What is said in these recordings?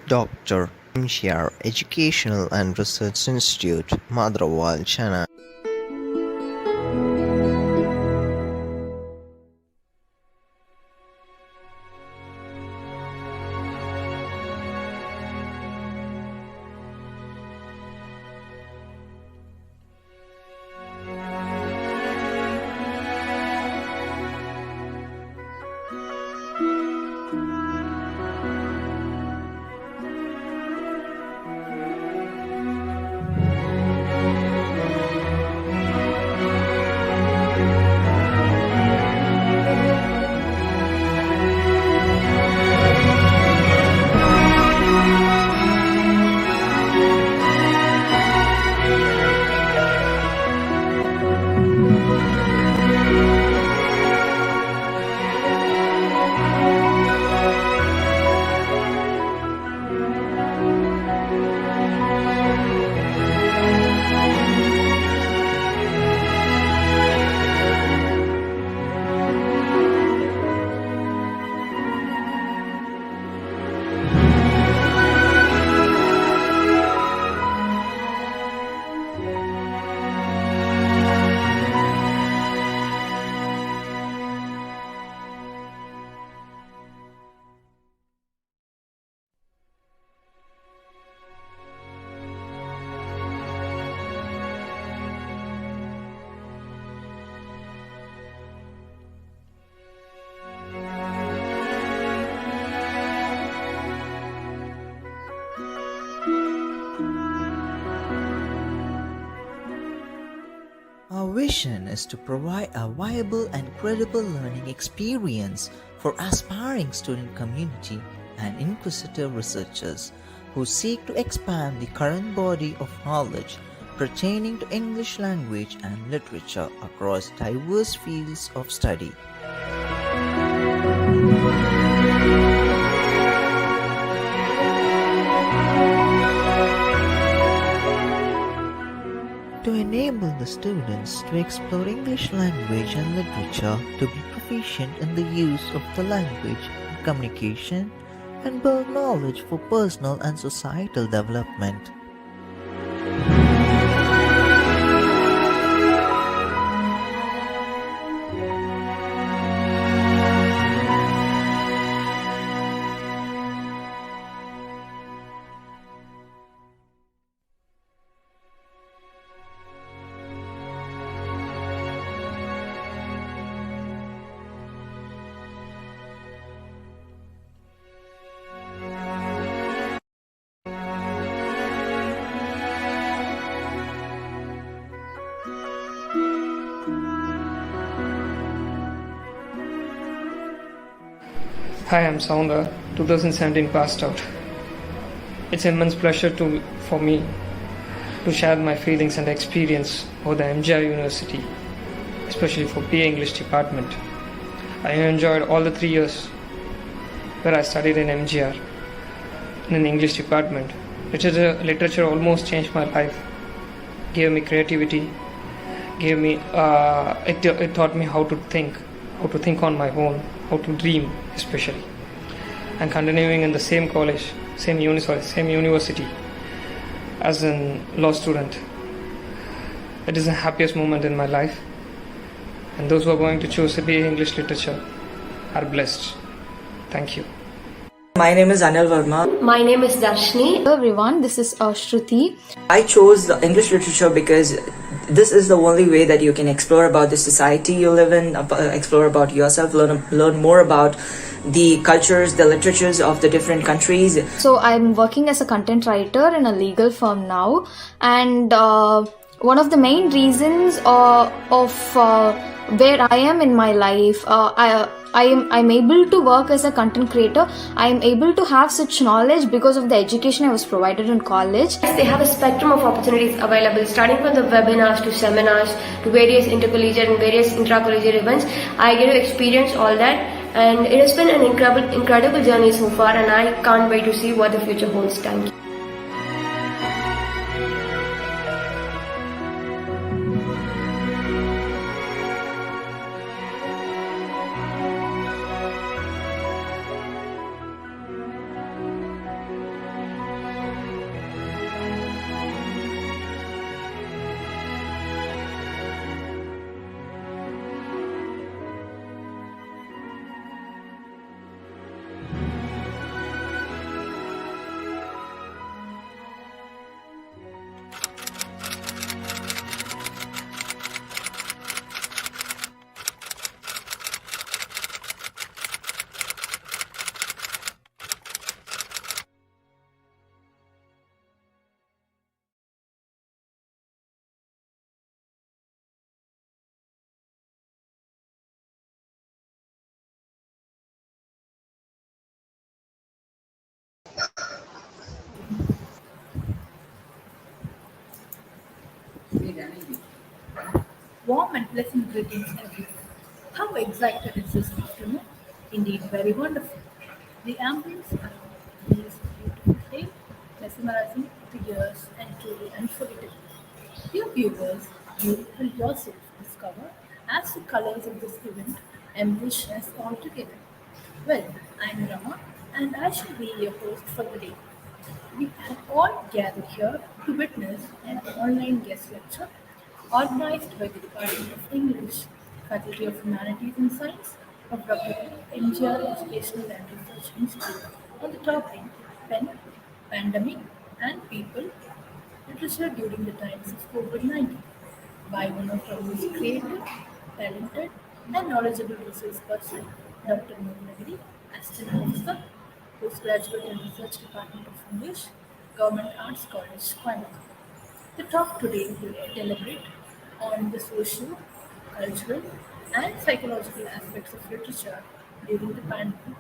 Dr.MGR Educational and Research Institute, Madrawal, Chennai. Our vision is to provide a viable and credible learning experience for aspiring student community and inquisitive researchers who seek to expand the current body of knowledge pertaining to English language and literature across diverse fields of study. To enable the students to explore English language and literature, to be proficient in the use of the language and communication, and build knowledge for personal and societal development. Hi, I'm Sounda, 2017 passed out. It's an immense pleasure for me to share my feelings and experience of the MGR University, especially for BA English department. I enjoyed all the 3 years where I studied in MGR in the English department. Literature almost changed my life, gave me creativity, it taught me how to think on my own, how to dream especially. And continuing in the same college, same university as a law student. It is the happiest moment in my life. And those who are going to choose a BA English literature are blessed. Thank you. My name is Anil Verma. My name is Darshni. Hello everyone, this is Shruti. I chose English literature because this is the only way that you can explore about the society you live in, explore about yourself, learn more about the cultures, the literatures of the different countries. So I'm working as a content writer in a legal firm now, and one of the main reasons of where I am in my life, I'm able to work as a content creator. I'm able to have such knowledge because of the education I was provided in college. They have a spectrum of opportunities available, starting from the webinars to seminars to various intercollegiate and various intracollegiate events. I get to experience all that, and it has been an incredible journey so far, and I can't wait to see what the future holds. Thank you. Warm and pleasant greetings everyone. How excited is this afternoon? Indeed, very wonderful. The ambience around these beautiful tale, mesmerizing figures and truly unforgettable. Dear viewers, you will yourself discover as the colors of this event embellish us all together. Well, I'm Rama and I shall be your host for the day. We have all gathered here to witness an online guest lecture organized by the Department of English, Faculty of Humanities and Science of Dr.MGR Educational and Research Institute on the topic Pen, Pandemic and People Literature during the times of COVID-19 by one of our most creative, talented, and knowledgeable resource person, Dr. Mohanagiri, Assistant Professor, Postgraduate and Research Department of English, Government Arts College, Coimbatore. The talk today will deliberate on the social, cultural, and psychological aspects of literature during the pandemic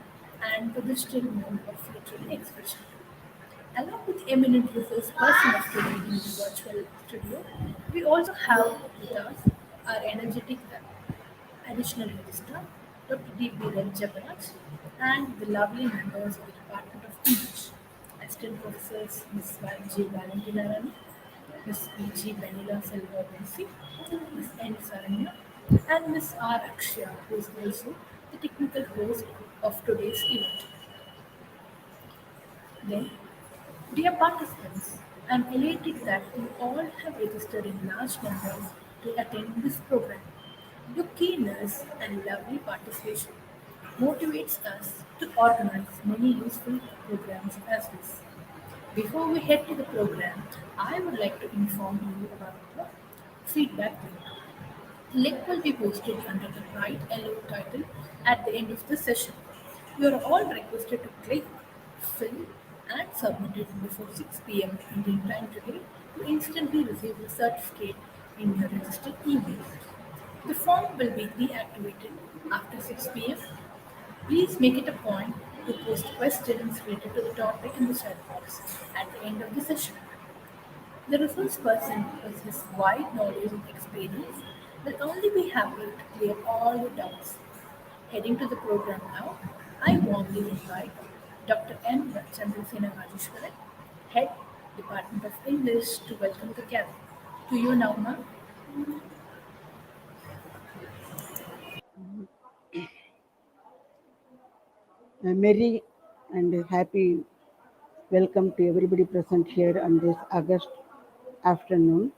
and the digital mode of literary expression. Along with eminent resource person of today in the virtual studio, we also have with us our energetic additional registrar, Dr. D.B. Jabaraj, and the lovely members of the Department of English, Assistant Professors Ms. G. Valentina Rani, Ms. P.G. Vanilla Selva Vinci, Ms. N. Saranya, and Ms. R. Akshya, who is also the technical host of today's event. Then, dear participants, I am elated that you all have registered in large numbers to attend this program. Your keenness and lovely participation motivates us to organize many useful programs as this. Before we head to the program, I would like to inform you about the feedback link. The link will be posted under the bright yellow title at the end of the session. You are all requested to click, fill, and submit it before 6 p.m. Indian time today to instantly receive the certificate in your registered email. The form will be deactivated after 6 p.m. Please make it a point to post questions related to the topic in the chat box at the end of the session. The resource person with his wide knowledge and experience will only be happy to clear all your doubts. Heading to the program now, I warmly invite Dr. M. Chandrasena Rajeshwaran, Head, Department of English, to welcome the gathering. To you now, ma'am. A merry and happy welcome to everybody present here on this August afternoon.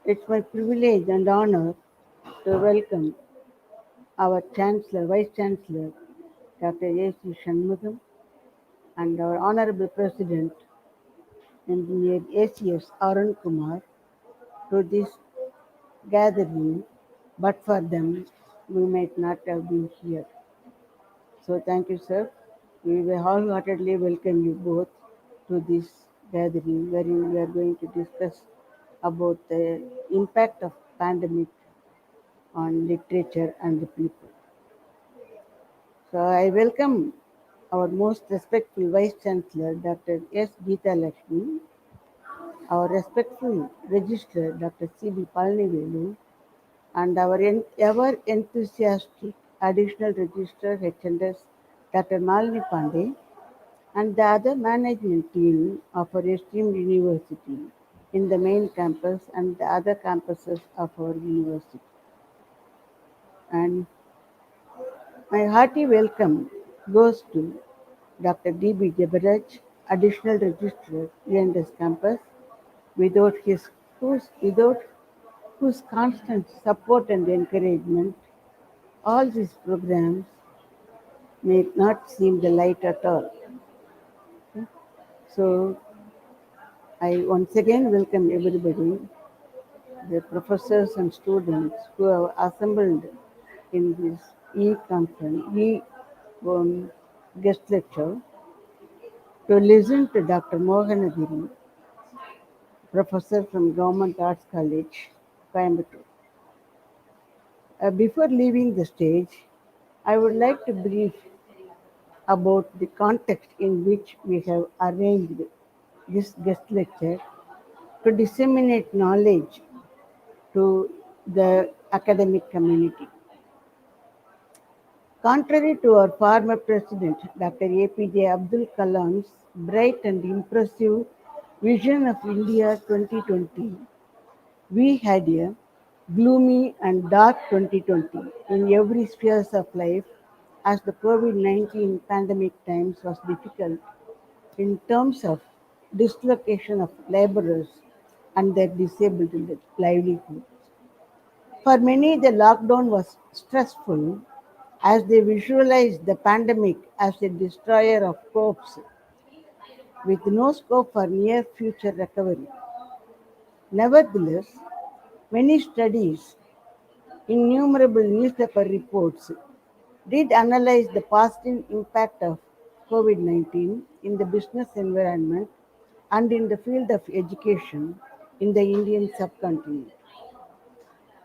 It's my privilege and honor to welcome our Chancellor, Vice Chancellor, Dr. A.C. Shanmugam, and our Honorable President, Engineer ACS Arun Kumar, to this gathering, but for them, we might not have been here. So thank you, sir. We will wholeheartedly welcome you both to this gathering wherein we are going to discuss about the impact of pandemic on literature and the people. So I welcome our most respectful Vice Chancellor, Dr. S. Geeta Lakshmi, our respectful Registrar, Dr. C.B. Palnivelu, and our ever enthusiastic Additional Registrar, HNS, Dr. Malini Pandey, and the other management team of our esteemed university in the main campus and the other campuses of our university. And my hearty welcome goes to Dr. D.B. Debaraj, Additional Registrar, E&S Campus, without without whose constant support and encouragement, all these programs may not seem the light at all. So I once again welcome everybody, the professors and students who have assembled in this e-conference, guest lecture to listen to Dr. Mohanagiri, professor from Government Arts College, Coimbatore. Before leaving the stage, I would like to brief about the context in which we have arranged this guest lecture to disseminate knowledge to the academic community. Contrary to our former president, Dr. APJ Abdul Kalam's bright and impressive vision of India 2020, we had a gloomy and dark 2020 in every sphere of life as the COVID-19 pandemic times was difficult in terms of dislocation of laborers and their disabled livelihoods. For many, the lockdown was stressful as they visualized the pandemic as a destroyer of hopes with no scope for near future recovery. Nevertheless, many studies, innumerable newspaper reports did analyze the positive impact of COVID 19 in the business environment and in the field of education in the Indian subcontinent.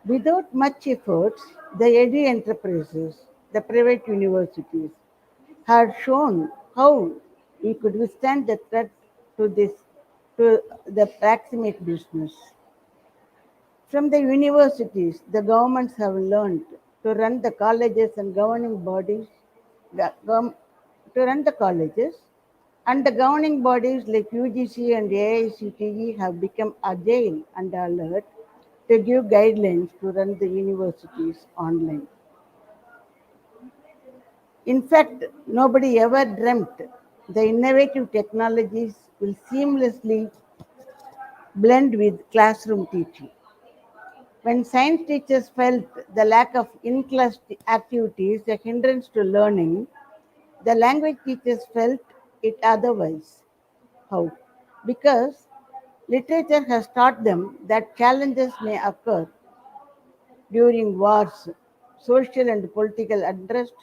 Without much effort, the edu enterprises, the private universities, had shown how we could withstand the threat to this to the proximate business. From the universities, the governments have learned to run the colleges and governing bodies, the to run the colleges, and the governing bodies like UGC and AICTE have become agile and alert to give guidelines to run the universities online. In fact, nobody ever dreamt the innovative technologies will seamlessly blend with classroom teaching. When science teachers felt the lack of in-class activities a hindrance to learning, the language teachers felt it otherwise. How? Because literature has taught them that challenges may occur during wars, social and political unrest,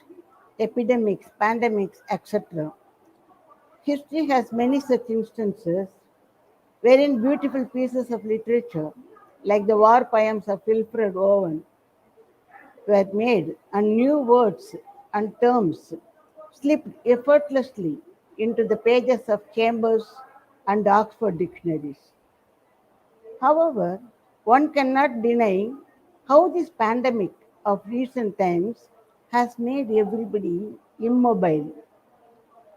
epidemics, pandemics, etc. History has many such instances wherein beautiful pieces of literature, like the war poems of Wilfred Owen, were made and new words and terms slipped effortlessly into the pages of Chambers and Oxford dictionaries. However, one cannot deny how this pandemic of recent times has made everybody immobile,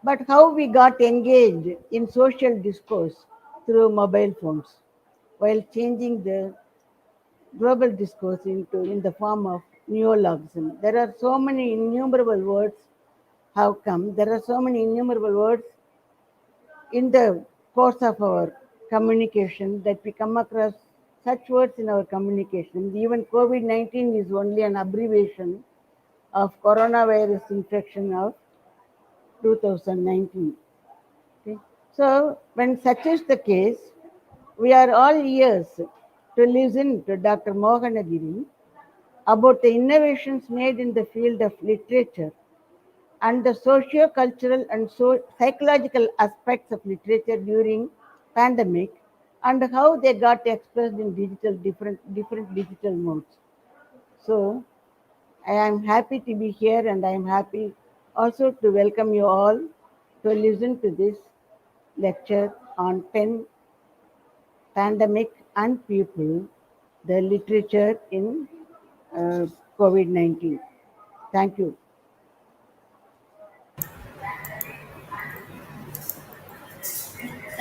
but how we got engaged in social discourse through mobile phones while changing the global discourse into in the form of neologism. There are so many innumerable words have come. There are so many innumerable words in the course of our communication that we come across such words in our communication. Even COVID-19 is only an abbreviation of coronavirus infection of 2019. Okay. So, when such is the case, we are all ears to listen to Dr. Mohanagiri about the innovations made in the field of literature and the socio-cultural and psychological aspects of literature during pandemic and how they got expressed in different digital modes. So I am happy to be here and I am happy also to welcome you all to listen to this lecture on 10 pandemic and people, the literature in COVID-19. Thank you.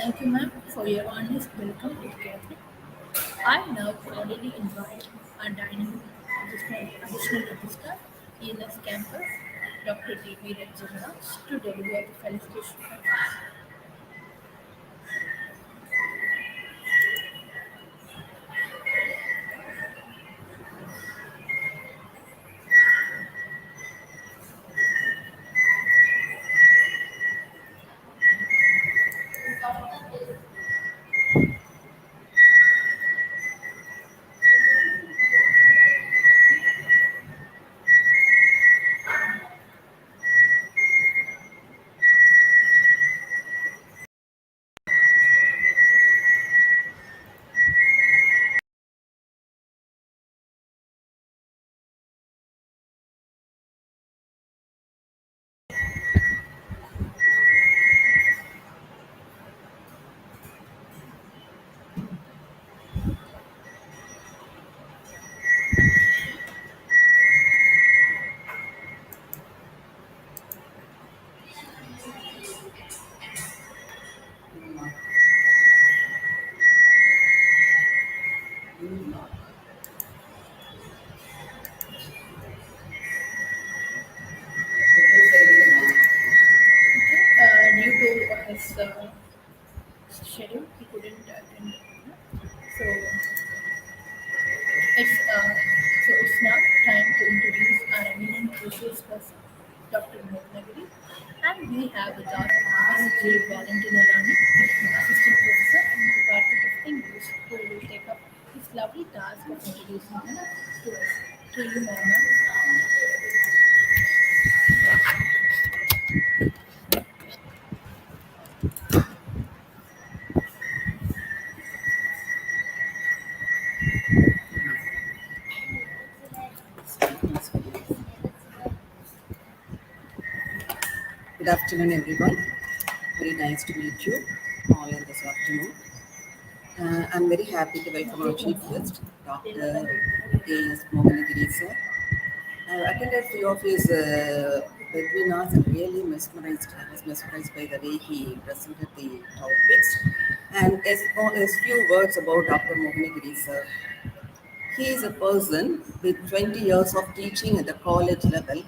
Thank you, ma'am, for your honest welcome to the gathering. I now cordially invite our dining additional registrar, ENS campus, Dr. D.B. Raj to deliver the felicitation. It's now time to introduce our eminent resource person, Dr. Mohanagiri, and we have with us Ms. J. Valentina Rani, Assistant Professor in the Department of English, who will take up this lovely task of introducing him to us. To you, Mama. Good afternoon, everyone. Very nice to meet you all in this afternoon. I'm very happy to welcome our chief guest, Dr. A.S. Mohanagiri sir. I've attended few of his webinars and really mesmerized. I was mesmerized by the way he presented the topics. And as few words about Dr. Mohanagiri sir. He is a person with 20 years of teaching at the college level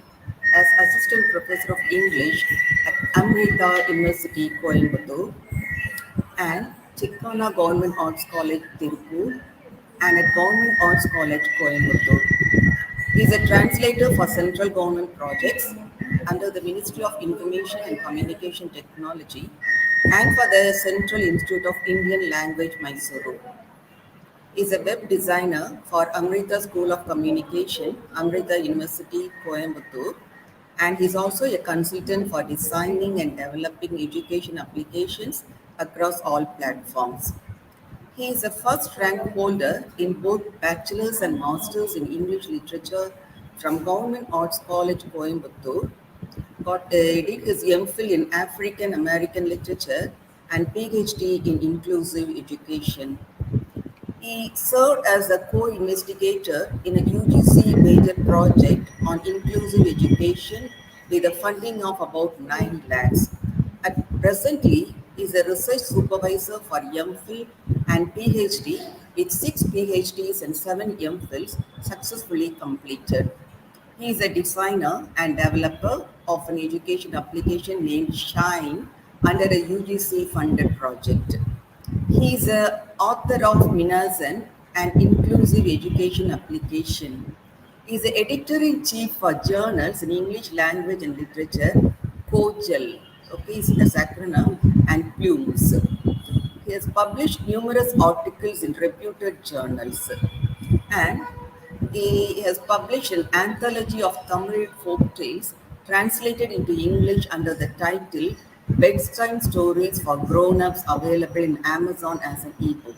as assistant professor of English at Amrita University, Coimbatore, and Chikkana Government Arts College, Tirupur, and at Government Arts College, Coimbatore. He is a translator for central government projects under the Ministry of Information and Communication Technology and for the Central Institute of Indian Language, Mysuru. Is a web designer for Amrita School of Communication, Amrita University, Coimbatore, and he's also a consultant for designing and developing education applications across all platforms. He is a first rank holder in both bachelor's and master's in English literature from Government Arts College, Coimbatore. Did his M.Phil in African American literature and Ph.D. in inclusive education. He served as a co-investigator in a UGC major project on inclusive education with a funding of about 9 lakhs. Presently, he is a research supervisor for M.Phil and PhD with 6 PhDs and 7 M.Phils successfully completed. He is a designer and developer of an education application named Shine under a UGC funded project. He is the author of Minasan, an inclusive education application. He is the editor-in-chief for journals in English language and literature, cordially, okay, is the acronym, and Plumes. He has published numerous articles in reputed journals, and he has published an anthology of Tamil folk tales translated into English under the title Bedtime Stories for Grown-ups, available in Amazon as an ebook.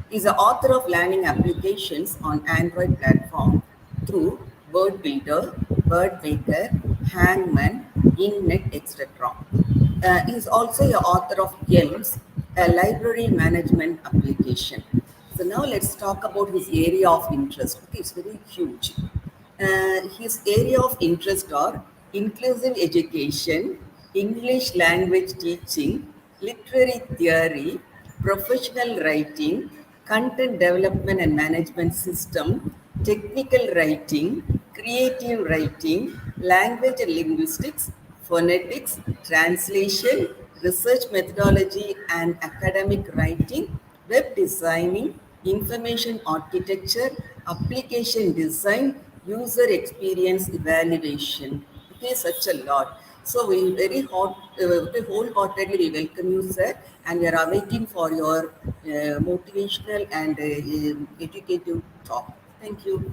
He is the author of learning applications on Android platform through Word Builder, Word Maker, Hangman, Innet, etc. He is also the author of Yelms, a library management application. So now let's talk about his area of interest. Okay, it's very huge. His area of interest are inclusive education, English language teaching, literary theory, professional writing, content development and management system, technical writing, creative writing, language and linguistics, phonetics, translation, research methodology and academic writing, web designing, information architecture, application design, user experience evaluation. Okay, such a lot. So we wholeheartedly we welcome you, sir, and we are awaiting for your motivational and educative talk. Thank you.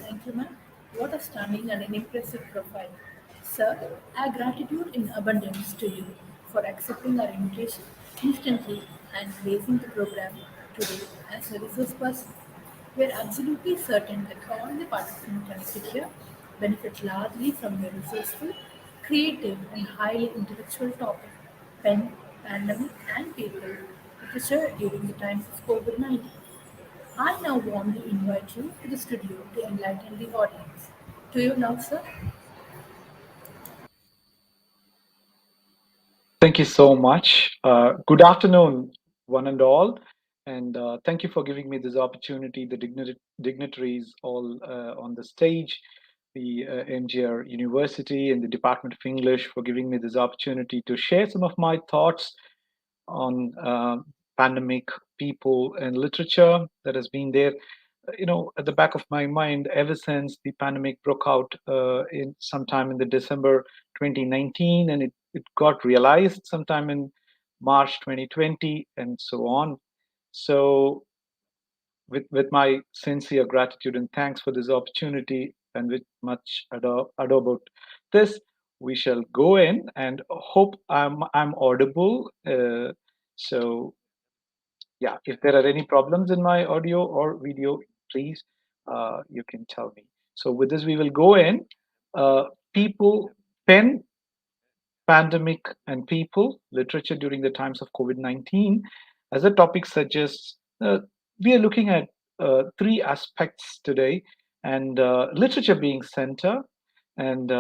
Thank you, ma'am. What a stunning and an impressive profile. Sir, our gratitude in abundance to you for accepting our invitation instantly and raising the program today as a resource person. We are absolutely certain that all the participants connected here benefit largely from your resourceful, creative, and highly intellectual topic, pen, pandemic, and people literature during the times of COVID-19. I now warmly invite you to the studio to enlighten the audience. To you now, sir. Thank you so much. Good afternoon, one and all. And thank you for giving me this opportunity, the dignitaries all on the stage, the MGR University and the Department of English for giving me this opportunity to share some of my thoughts on pandemic, people, and literature that has been there. At the back of my mind ever since the pandemic broke out in sometime in the December 2019, and it got realized sometime in March 2020, and so on. So, with my sincere gratitude and thanks for this opportunity, and with much ado about this, we shall go in and hope I'm audible. So yeah, if there are any problems in my audio or video, please you can tell me. So with this, we will go in. People, pen, pandemic, and people, literature during the times of COVID-19, as the topic suggests, we are looking at three aspects today, and literature being center, and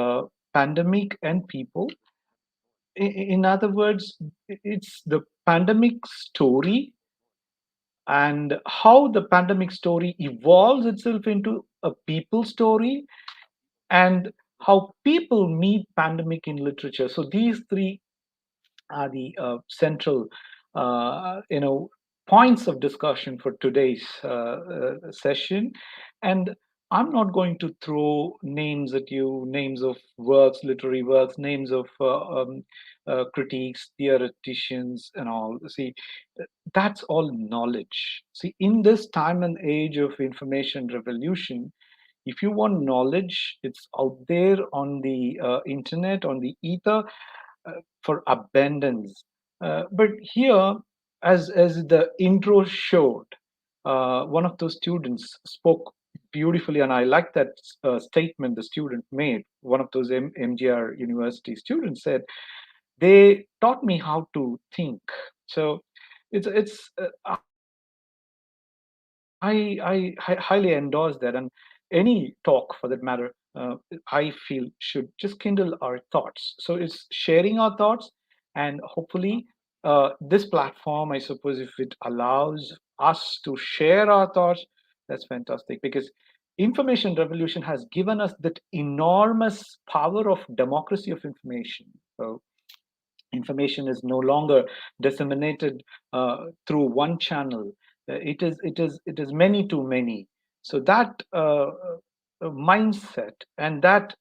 pandemic and people. In other words, it's the pandemic story and how the pandemic story evolves itself into a people story, and how people meet pandemic in literature. So these three are the central points of discussion for today's session. And I'm not going to throw names at you, names of works, literary works, names of critiques, theoreticians, and all. See, that's all knowledge. See, in this time and age of information revolution, if you want knowledge, it's out there on the internet, on the ether, for abundance. But here, as the intro showed, one of those students spoke beautifully, and I like that statement the student made. One of those MGR University students said, "They taught me how to think." So it's I highly endorse that, and any talk for that matter, I feel should just kindle our thoughts. So it's sharing our thoughts, and hopefully, this platform, I suppose, if it allows us to share our thoughts, that's fantastic, because information revolution has given us that enormous power of democracy of information. So information is no longer disseminated through one channel. It is many to many. So that mindset and that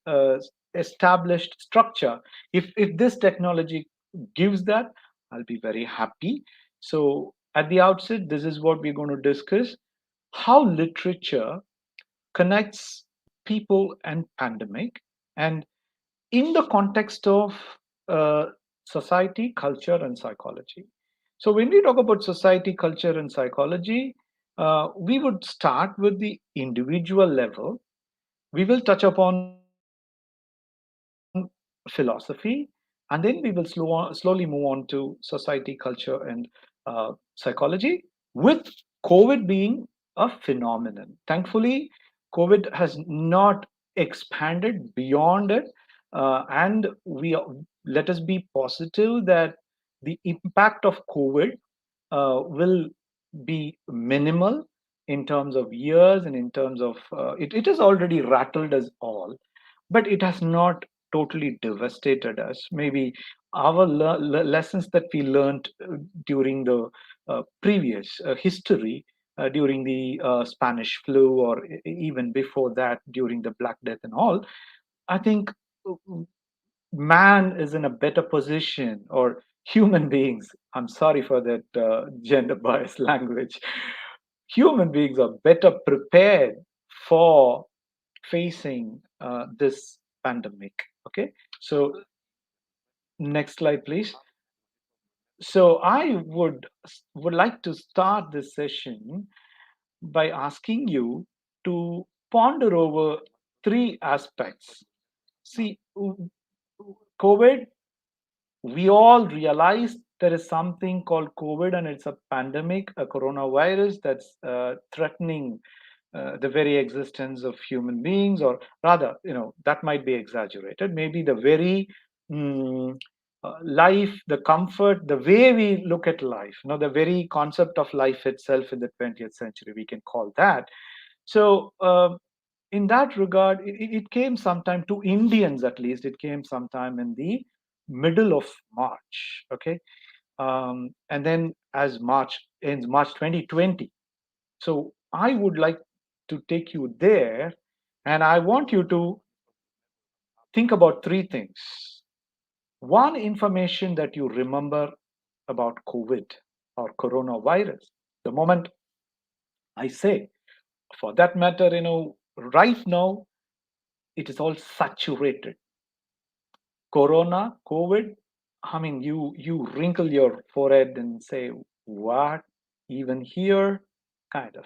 established structure, if this technology gives that, I'll be very happy. So at the outset, this is what we're going to discuss: how literature connects people and pandemic, and in the context of uh, society, culture, and psychology. So, when we talk about society, culture, and psychology, we would start with the individual level. We will touch upon philosophy, and then we will slowly move on to society, culture, and psychology, with COVID being a phenomenon. Thankfully, COVID has not expanded beyond it, and let us be positive that the impact of COVID will be minimal in terms of years, and in terms of it has already rattled us all, but it has not totally devastated us. Maybe our lessons that we learned during the previous history, during the Spanish flu, or even before that, during the Black Death and all, I think uh, man is in a better position, or human beings, I'm sorry for that gender biased language, human beings are better prepared for facing this pandemic. Okay, so next slide, please. So I would like to start this session by asking you to ponder over three aspects. See, COVID, we all realize there is something called COVID, and it's a pandemic, a coronavirus that's threatening the very existence of human beings, or rather, that might be exaggerated. Maybe the very mm, life, the comfort, the way we look at life, the very concept of life itself in the 20th century, we can call that. So, in that regard, it came sometime to Indians, at least, it came sometime in the middle of March. Okay. And then as March ends, March 2020. So I would like to take you there, and I want you to think about three things. One, information that you remember about COVID or coronavirus. The moment I say, for that matter, right now, it is all saturated. Corona, COVID, I mean, you wrinkle your forehead and say, what? Even here? Kind of.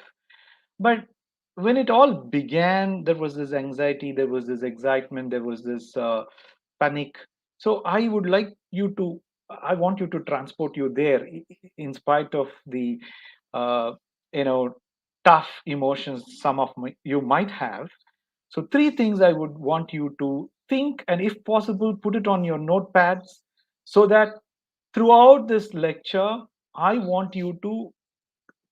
But when it all began, there was this anxiety, there was this excitement, there was this panic. So I want you to transport you there, in spite of the, uh, you know, tough emotions you might have. So, three things I would want you to think, and if possible, put it on your notepads, so that throughout this lecture, I want you to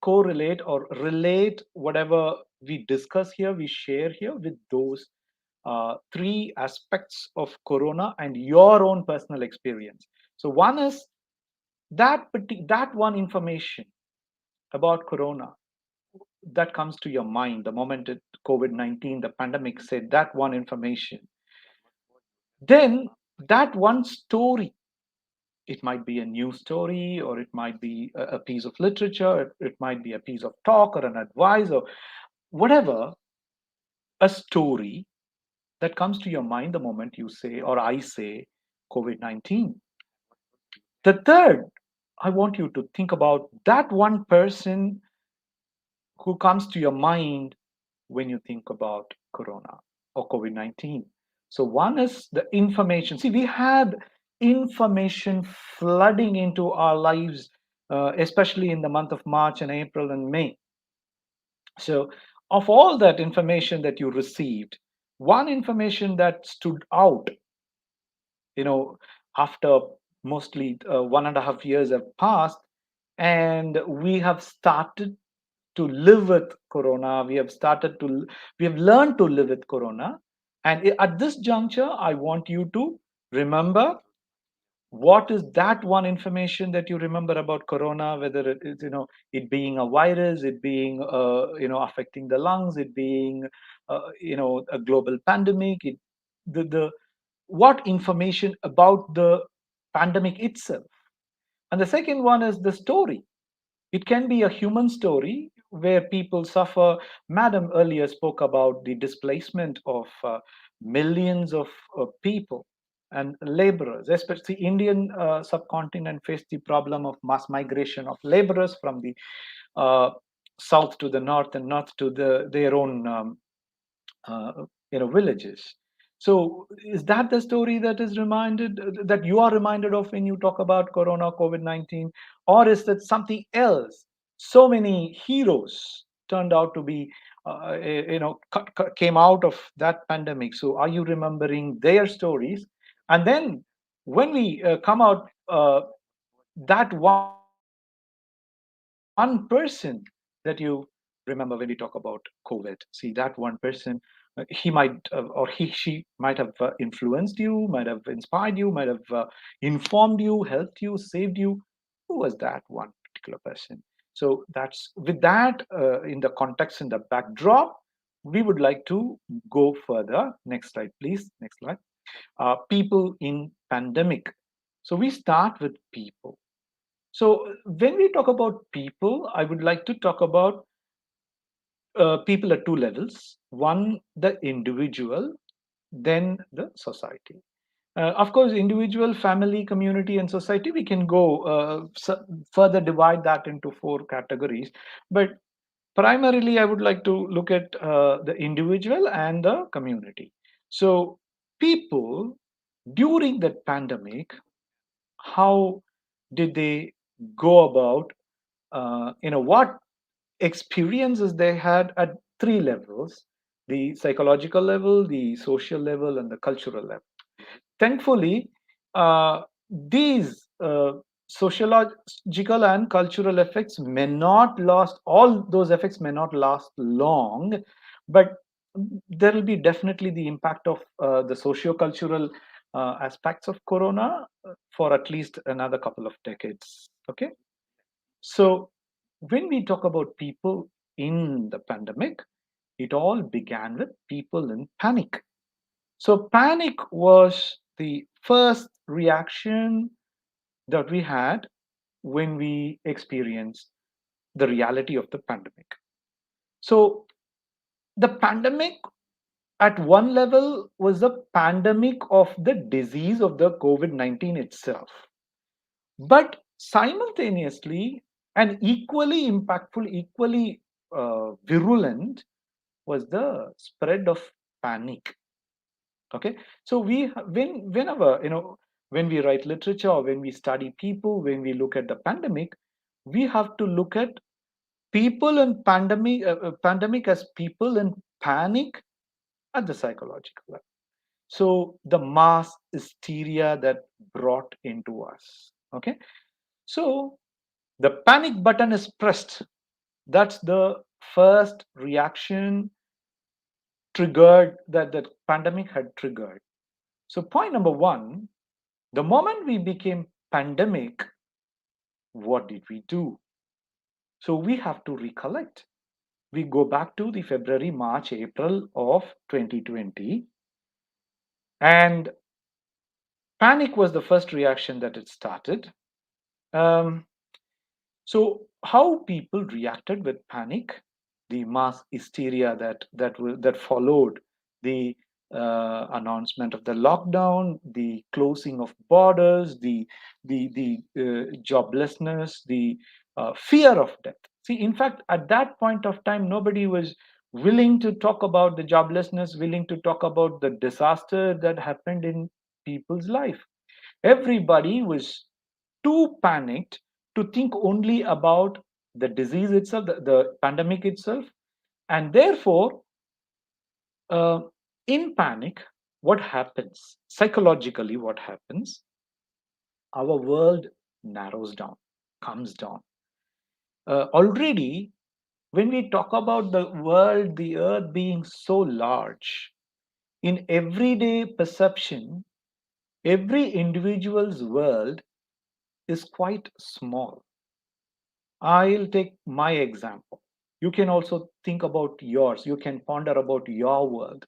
correlate or relate whatever we discuss here, we share here, with those three aspects of Corona and your own personal experience. So, one is that one information about Corona that comes to your mind the moment COVID-19, the pandemic, said that one information. Then that one story, it might be a news story, or it might be a piece of literature, it might be a piece of talk or an advice, or whatever, a story that comes to your mind the moment you say, or I say, COVID-19. The third, I want you to think about that one person who comes to your mind when you think about Corona or COVID-19. So, one is the information. See, we had information flooding into our lives, especially in the month of March and April and May. So, of all that information that you received, one information that stood out, you know, after mostly 1.5 years have passed, and we have started to live with Corona. We have learned to live with Corona. And at this juncture, I want you to remember what is that one information that you remember about Corona, whether it is, it being a virus, it being, affecting the lungs, it being, a global pandemic, the what information about the pandemic itself. And the second one is the story. It can be a human story where people suffer. Madam earlier spoke about the displacement of millions of people and laborers, especially Indian subcontinent faced the problem of mass migration of laborers from the uh, south to the north, and north to their own uh, villages. So, is that the story that you are reminded of when you talk about Corona, COVID-19, or is that something else? So many heroes turned out to be, came out of that pandemic. So, are you remembering their stories? And then, when we come out, that one person that you remember when we talk about COVID. See, that one person, he might or she might have influenced you, might have inspired you, might have informed you, helped you, saved you. Who was that one particular person? So that's with that in the context, in the backdrop, we would like to go further. Next slide, please. Next slide. People in pandemic. So we start with people. So when we talk about people, I would like to talk about people at two levels. One, the individual, then the society. Of course, individual, family, community, and society, we can go further divide that into 4 categories. But primarily, I would like to look at the individual and the community. So, people during that pandemic, how did they go about, what experiences they had at 3 levels: the psychological level, the social level, and the cultural level. Thankfully, these sociological and cultural effects may not last, all those effects may not last long, but there will be definitely the impact of the socio-cultural aspects of corona for at least another couple of decades. Okay. So when we talk about people in the pandemic, it all began with people in panic. So panic was the first reaction that we had when we experienced the reality of the pandemic. So the pandemic at one level was the pandemic of the disease of the COVID-19 itself. But simultaneously and equally impactful, equally virulent was the spread of panic. Okay, so whenever when we write literature or when we study people, when we look at the pandemic, we have to look at people and pandemic as people in panic at the psychological level. So the mass hysteria that brought into us. Okay, so the panic button is pressed. That's the first reaction triggered, that the pandemic had triggered. So point number one, the moment we became pandemic, what did we do? So we have to recollect. We go back to the February, March, April of 2020, and panic was the first reaction that it started. Um, So how people reacted with panic, the mass hysteria that followed the announcement of the lockdown, the closing of borders, the joblessness, the fear of death. See, in fact, at that point of time, nobody was willing to talk about the joblessness, willing to talk about the disaster that happened in people's life. Everybody was too panicked to think only about the disease itself, the pandemic itself. And therefore, uh, in panic, what happens? Psychologically, what happens? Our world narrows down, comes down. Already, when we talk about the world, the earth being so large, in everyday perception, every individual's world is quite small. I'll take my example. You can also think about yours. You can ponder about your world.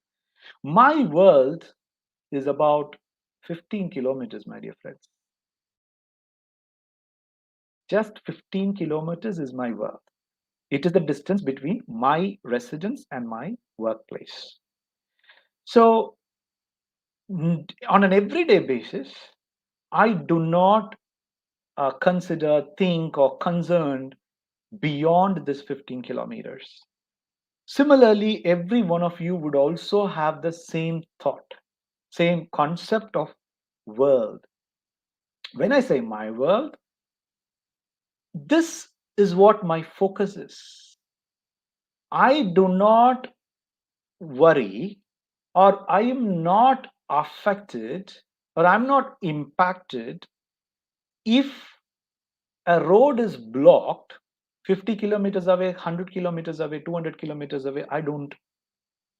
My world is about 15 kilometers, my dear friends. Just 15 kilometers is my world. It is the distance between my residence and my workplace. So, on an everyday basis, I do not consider, think, or concerned beyond this 15 kilometers. Similarly, every one of you would also have the same thought, same concept of world. When I say my world, this is what my focus is. I do not worry, or I am not affected, or I'm not impacted if a road is blocked 50 kilometers away, 100 kilometers away, 200 kilometers away. I don't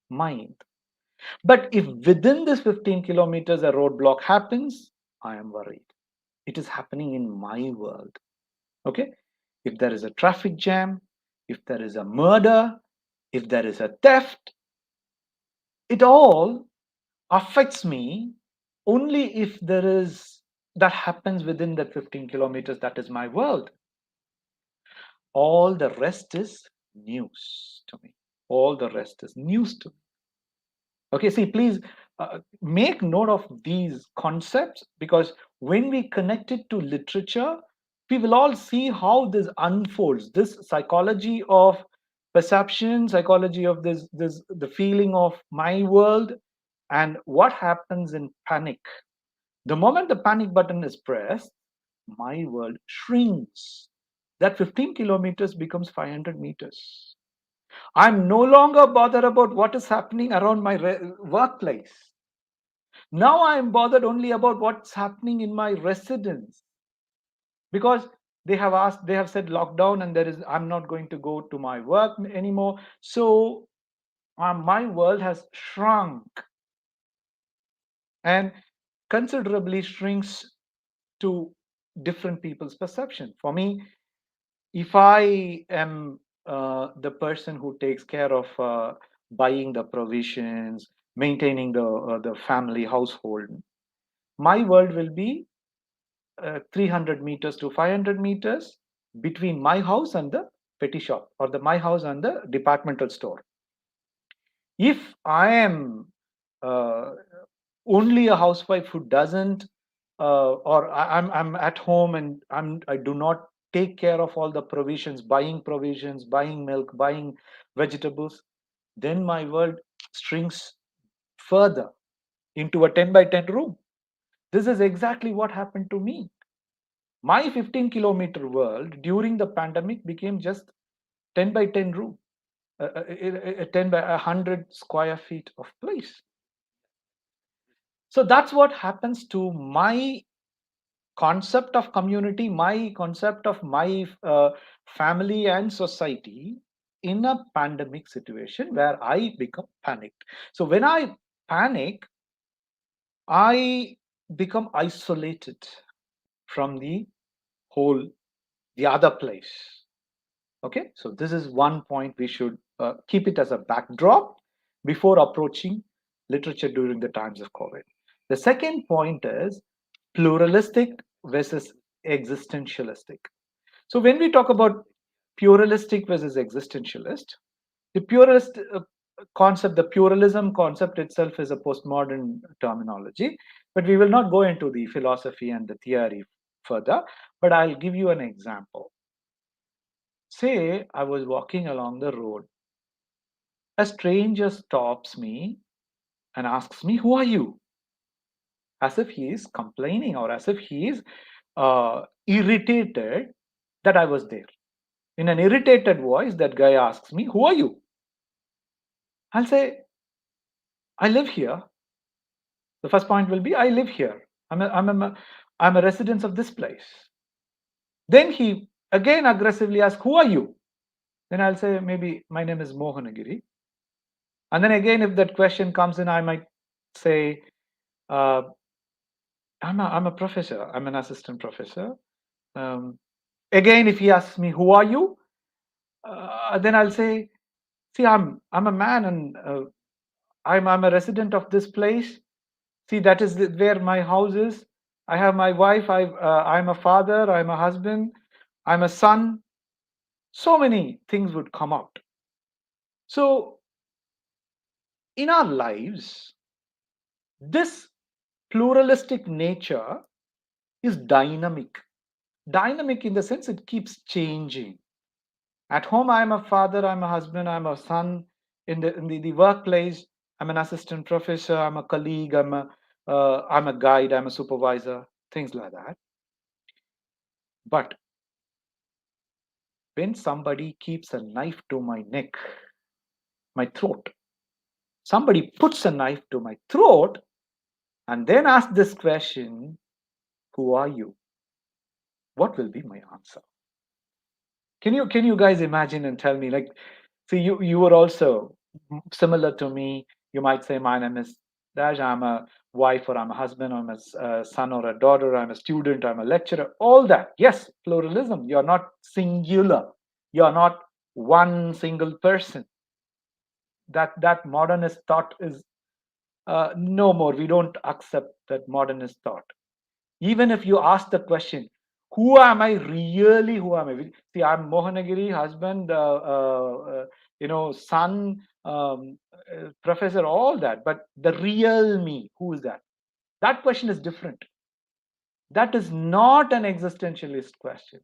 mind. But if within this 15 kilometers a roadblock happens, I am worried. It is happening in my world. Okay? If there is a traffic jam, if there is a murder, if there is a theft, it all affects me only if there is that happens within that 15 kilometers. That is my world. All the rest is news to me. All the rest is news to me. Okay, see, please make note of these concepts, because when we connect it to literature, we will all see how this unfolds, this psychology of perception, psychology of this the feeling of my world, and what happens in panic. The moment the panic button is pressed, my world shrinks. That 15 kilometers becomes 500 meters. I'm no longer bothered about what is happening around my workplace. Now I am bothered only about what's happening in my residence, because they have said lockdown, and I'm not going to go to my work anymore. So my world has shrunk, and considerably shrinks to different people's perception. For me, if I am the person who takes care of buying the provisions, maintaining the family household, my world will be 300 meters to 500 meters between my house and the petty shop, or my house and the departmental store. If I am uh, only a housewife who doesn't, or I'm at home and I do not take care of all the provisions, buying milk, buying vegetables, then my world shrinks further into a 10 by 10 room. This is exactly what happened to me. My 15-kilometer world during the pandemic became just 10 by 10 room, 10 by 100 square feet of place. So that's what happens to my concept of community, my concept of my family and society in a pandemic situation where I become panicked. So when I panic, I become isolated from the other place. Okay, so this is one point we should keep it as a backdrop before approaching literature during the times of COVID. The second point is pluralistic versus existentialistic. So when we talk about pluralistic versus existentialist, the pluralist concept, the pluralism concept itself is a postmodern terminology, but we will not go into the philosophy and the theory further, but I'll give you an example. Say I was walking along the road. A stranger stops me and asks me, "Who are you?" As if he is complaining, or as if he is irritated that I was there. In an irritated voice, that guy asks me, "Who are you?" I'll say, "I live here." The first point will be, "I live here. I'm a resident of this place." Then he again aggressively asks, "Who are you?" Then I'll say, "Maybe my name is Mohanagiri." And then again, if that question comes in, I might say, uh, I'm a professor. I'm an assistant professor. Um, Again, if he asks me, "Who are you?" Then I'll say, "See, I'm a man, and I'm a resident of this place. See, that is where my house is. I have my wife. I'm a father. I'm a husband. I'm a son." So many things would come out. So in our lives, this pluralistic nature is dynamic. Dynamic in the sense it keeps changing. At home, I'm a father, I'm a husband, I'm a son. In the workplace, I'm an assistant professor, I'm a colleague, I'm a guide, I'm a supervisor, things like that. But when somebody keeps a knife to my neck, my throat, somebody puts a knife to my throat and then asks this question, "Who are you?" What will be my answer? Can you guys imagine and tell me, like, see, you were also similar to me. You might say, "My name is Dash. I'm a wife, or I'm a husband, or I'm a son or a daughter. I'm a student. I'm a lecturer." All that. Yes, pluralism. You're not singular. You're not one single person. That modernist thought is no more. We don't accept that modernist thought. Even if you ask the question, Who am I really? Who am I? See, I'm Mohanagiri, husband, son, professor, all that. But the real me, who is that? That question is different. That is not an existentialist question.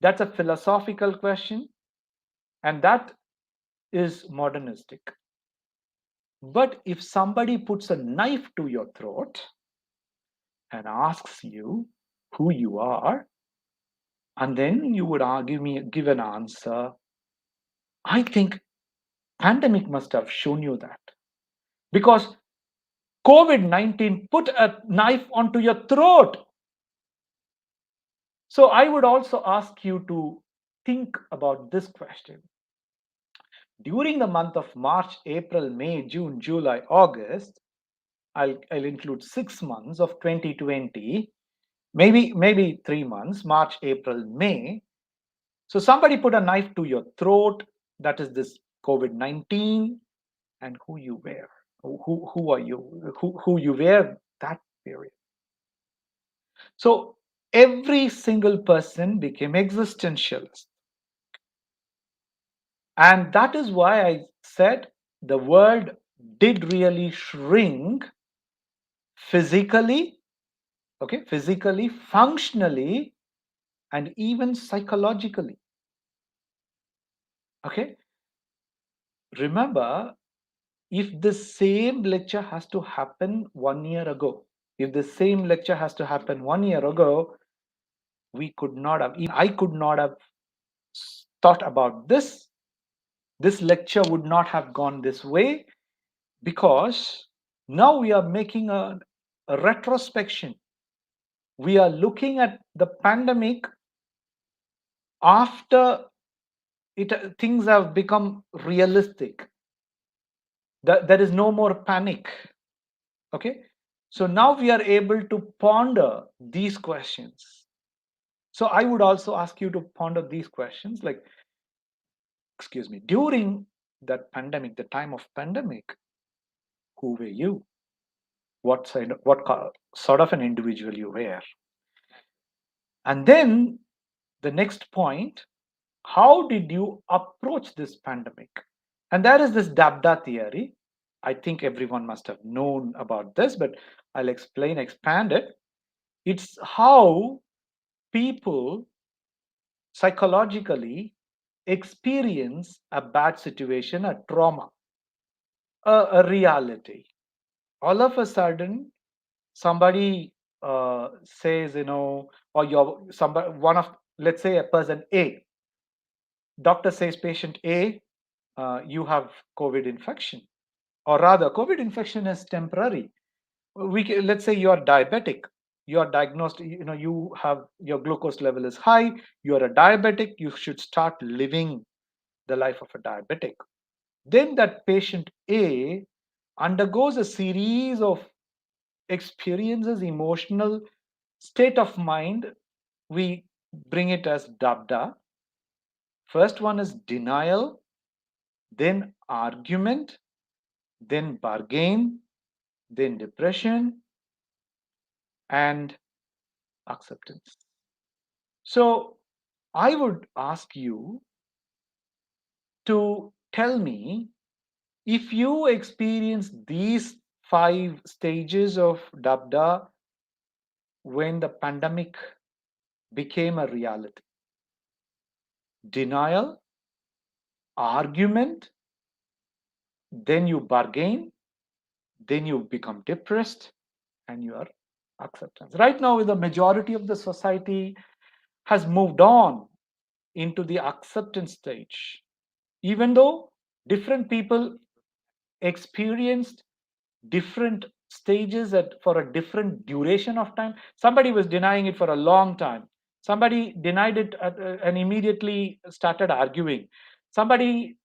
That's a philosophical question, and that is modernistic. But if somebody puts a knife to your throat and asks you who you are, and then you would give an answer, I think pandemic must have shown you that, because COVID-19 put a knife onto your throat. So I would also ask you to think about this question. During the month of March, April, May, June, July, August, I'll include 6 months of 2020, maybe 3 months, March, April, May. So somebody put a knife to your throat, that is this COVID-19, and who you were. Who are you? Who you were that period. So every single person became existentialist. And that is why I said the world did really shrink physically, functionally, and even psychologically. Okay. Remember, if the same lecture has to happen 1 year ago, we could not have, I could not have thought about this. This lecture would not have gone this way, because now we are making a retrospection. We are looking at the pandemic after things have become realistic. There is no more panic. Okay. So now we are able to ponder these questions. So I would also ask you to ponder these questions, like, during that pandemic, the time of pandemic, who were you? What sort of an individual you were? And then the next point, how did you approach this pandemic? And there is this DABDA theory. I think everyone must have known about this, but I'll expand it. It's how people psychologically experience a bad situation, a trauma, a reality. All of a sudden, somebody says, or let's say a person A, doctor says patient A, you have COVID infection, or rather, COVID infection is temporary. Let's say you are diabetic. You are diagnosed. You have your glucose level is high. You are a diabetic. You should start living the life of a diabetic. Then that patient A undergoes a series of experiences, emotional state of mind. We bring it as DABDA. First one is denial, then argument, then bargain, then depression, and acceptance. So I would ask you to tell me, if you experience these 5 stages of DABDA when the pandemic became a reality: denial, argument, then you bargain, then you become depressed, and your acceptance. Right now, the majority of the society has moved on into the acceptance stage, even though different people experienced different stages for a different duration of time. Somebody was denying it for a long time. Somebody denied it and immediately started arguing. Somebody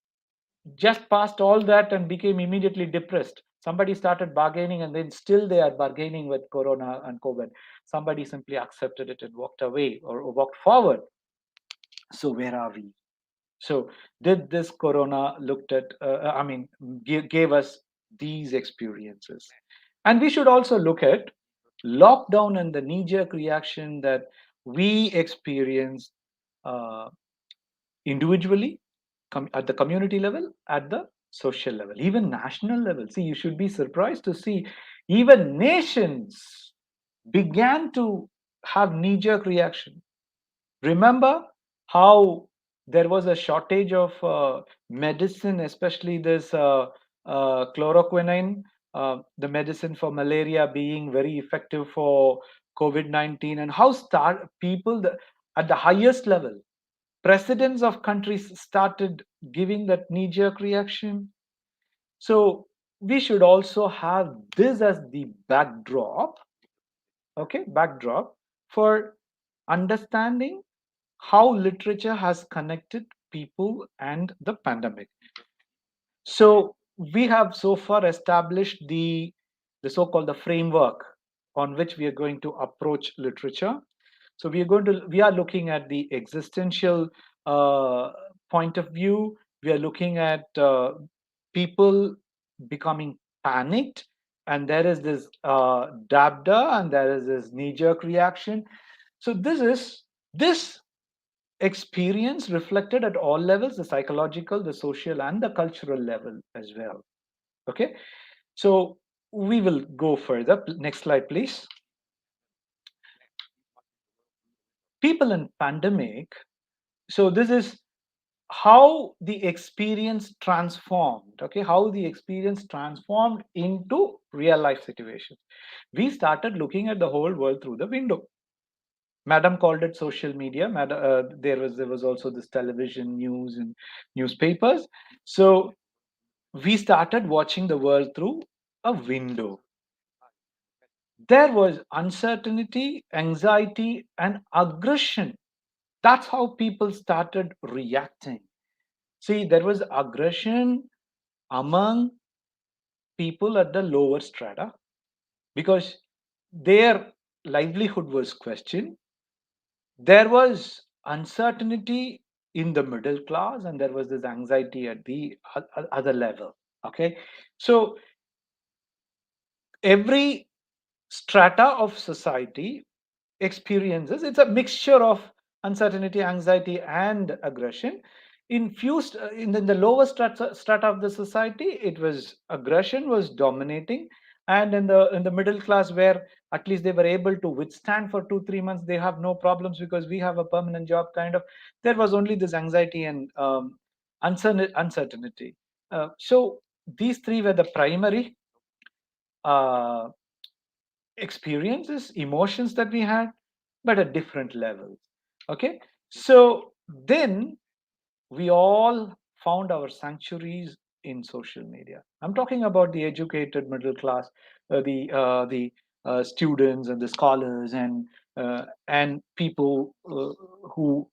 just passed all that and became immediately depressed. Somebody started bargaining and then still they are bargaining with Corona and COVID. Somebody simply accepted it and walked away or walked forward. So where are we? So did this Corona gave us these experiences? And we should also look at lockdown and the knee-jerk reaction that we experience uh, individually, at the community level, at the social level, even national level. See, you should be surprised to see even nations began to have knee-jerk reaction. Remember how there was a shortage of medicine, especially this chloroquine, the medicine for malaria being very effective for COVID-19, and how people at the highest level, presidents of countries started giving that knee-jerk reaction. So we should also have this as the backdrop, okay, backdrop for understanding how literature has connected people and the pandemic. So we have so far established the so-called the framework on which we are going to approach literature. So we are looking at the existential uh, point of view. We are looking at people becoming panicked, and there is this dabda, and there is this knee-jerk reaction. So this experience reflected at all levels, the psychological, the social, and the cultural level as well. Okay, so we will go further. Next slide, please. People in pandemic. So this is how the experience transformed. Okay, how the experience transformed into real life situations. We started looking at the whole world through the window. Madam called it social media. There was also this television news and newspapers. So we started watching the world through a window. There was uncertainty, anxiety, and aggression. That's how people started reacting. See, there was aggression among people at the lower strata because their livelihood was questioned. There was uncertainty in the middle class, and there was this anxiety at the other level. Okay, so every strata of society experiences, it's a mixture of uncertainty, anxiety, and aggression. Infused in the lower strata of the society, it was aggression was dominating, and in the middle class, where at least they were able to withstand for 2-3 months, they have no problems because we have a permanent job kind of, there was only this anxiety and uncertainty. So these three were the primary uh, experiences, emotions that we had, but at different levels. Okay, so then we all found our sanctuaries in social media. I'm talking about the educated middle class, the students and the scholars and people who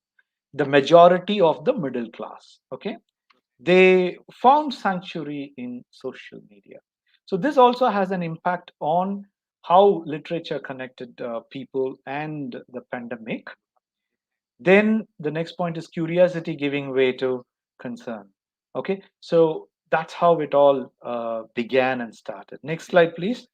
the majority of the middle class. Okay, they found sanctuary in social media. So this also has an impact on how literature connected people and the pandemic. Then the next point is curiosity giving way to concern. Okay, so that's how it all began and started. Next slide, please.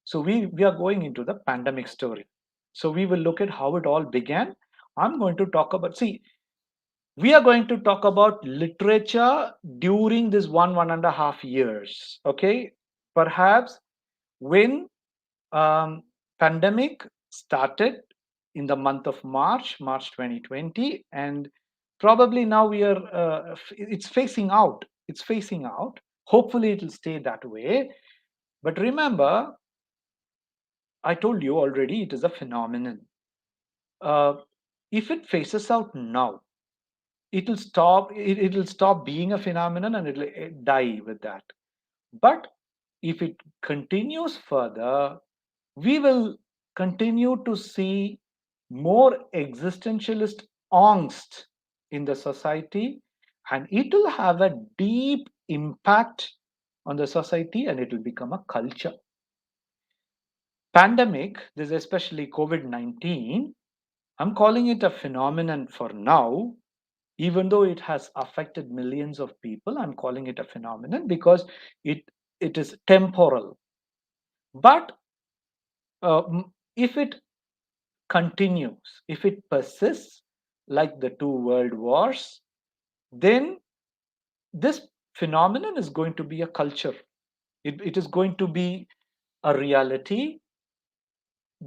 So we are going into the pandemic story. So we will look at how it all began. I'm going to talk about, see, we are going to talk about literature during this 1.5 years. Okay, perhaps when pandemic started in the month of March 2020, and probably now we are it's facing out. It's facing out. Hopefully, it will stay that way. But remember, I told you already, it is a phenomenon. Uh, if it faces out now, it'll stop being a phenomenon, and it'll die with that. But if it continues further, we will continue to see more existentialist angst in the society, and it will have a deep impact on the society, and it will become a culture. Pandemic, this is especially COVID-19, I'm calling it a phenomenon for now. Even though it has affected millions of people, I'm calling it a phenomenon because it it is temporal. But if it continues, if it persists like the two world wars, then this phenomenon is going to be a culture. It is going to be a reality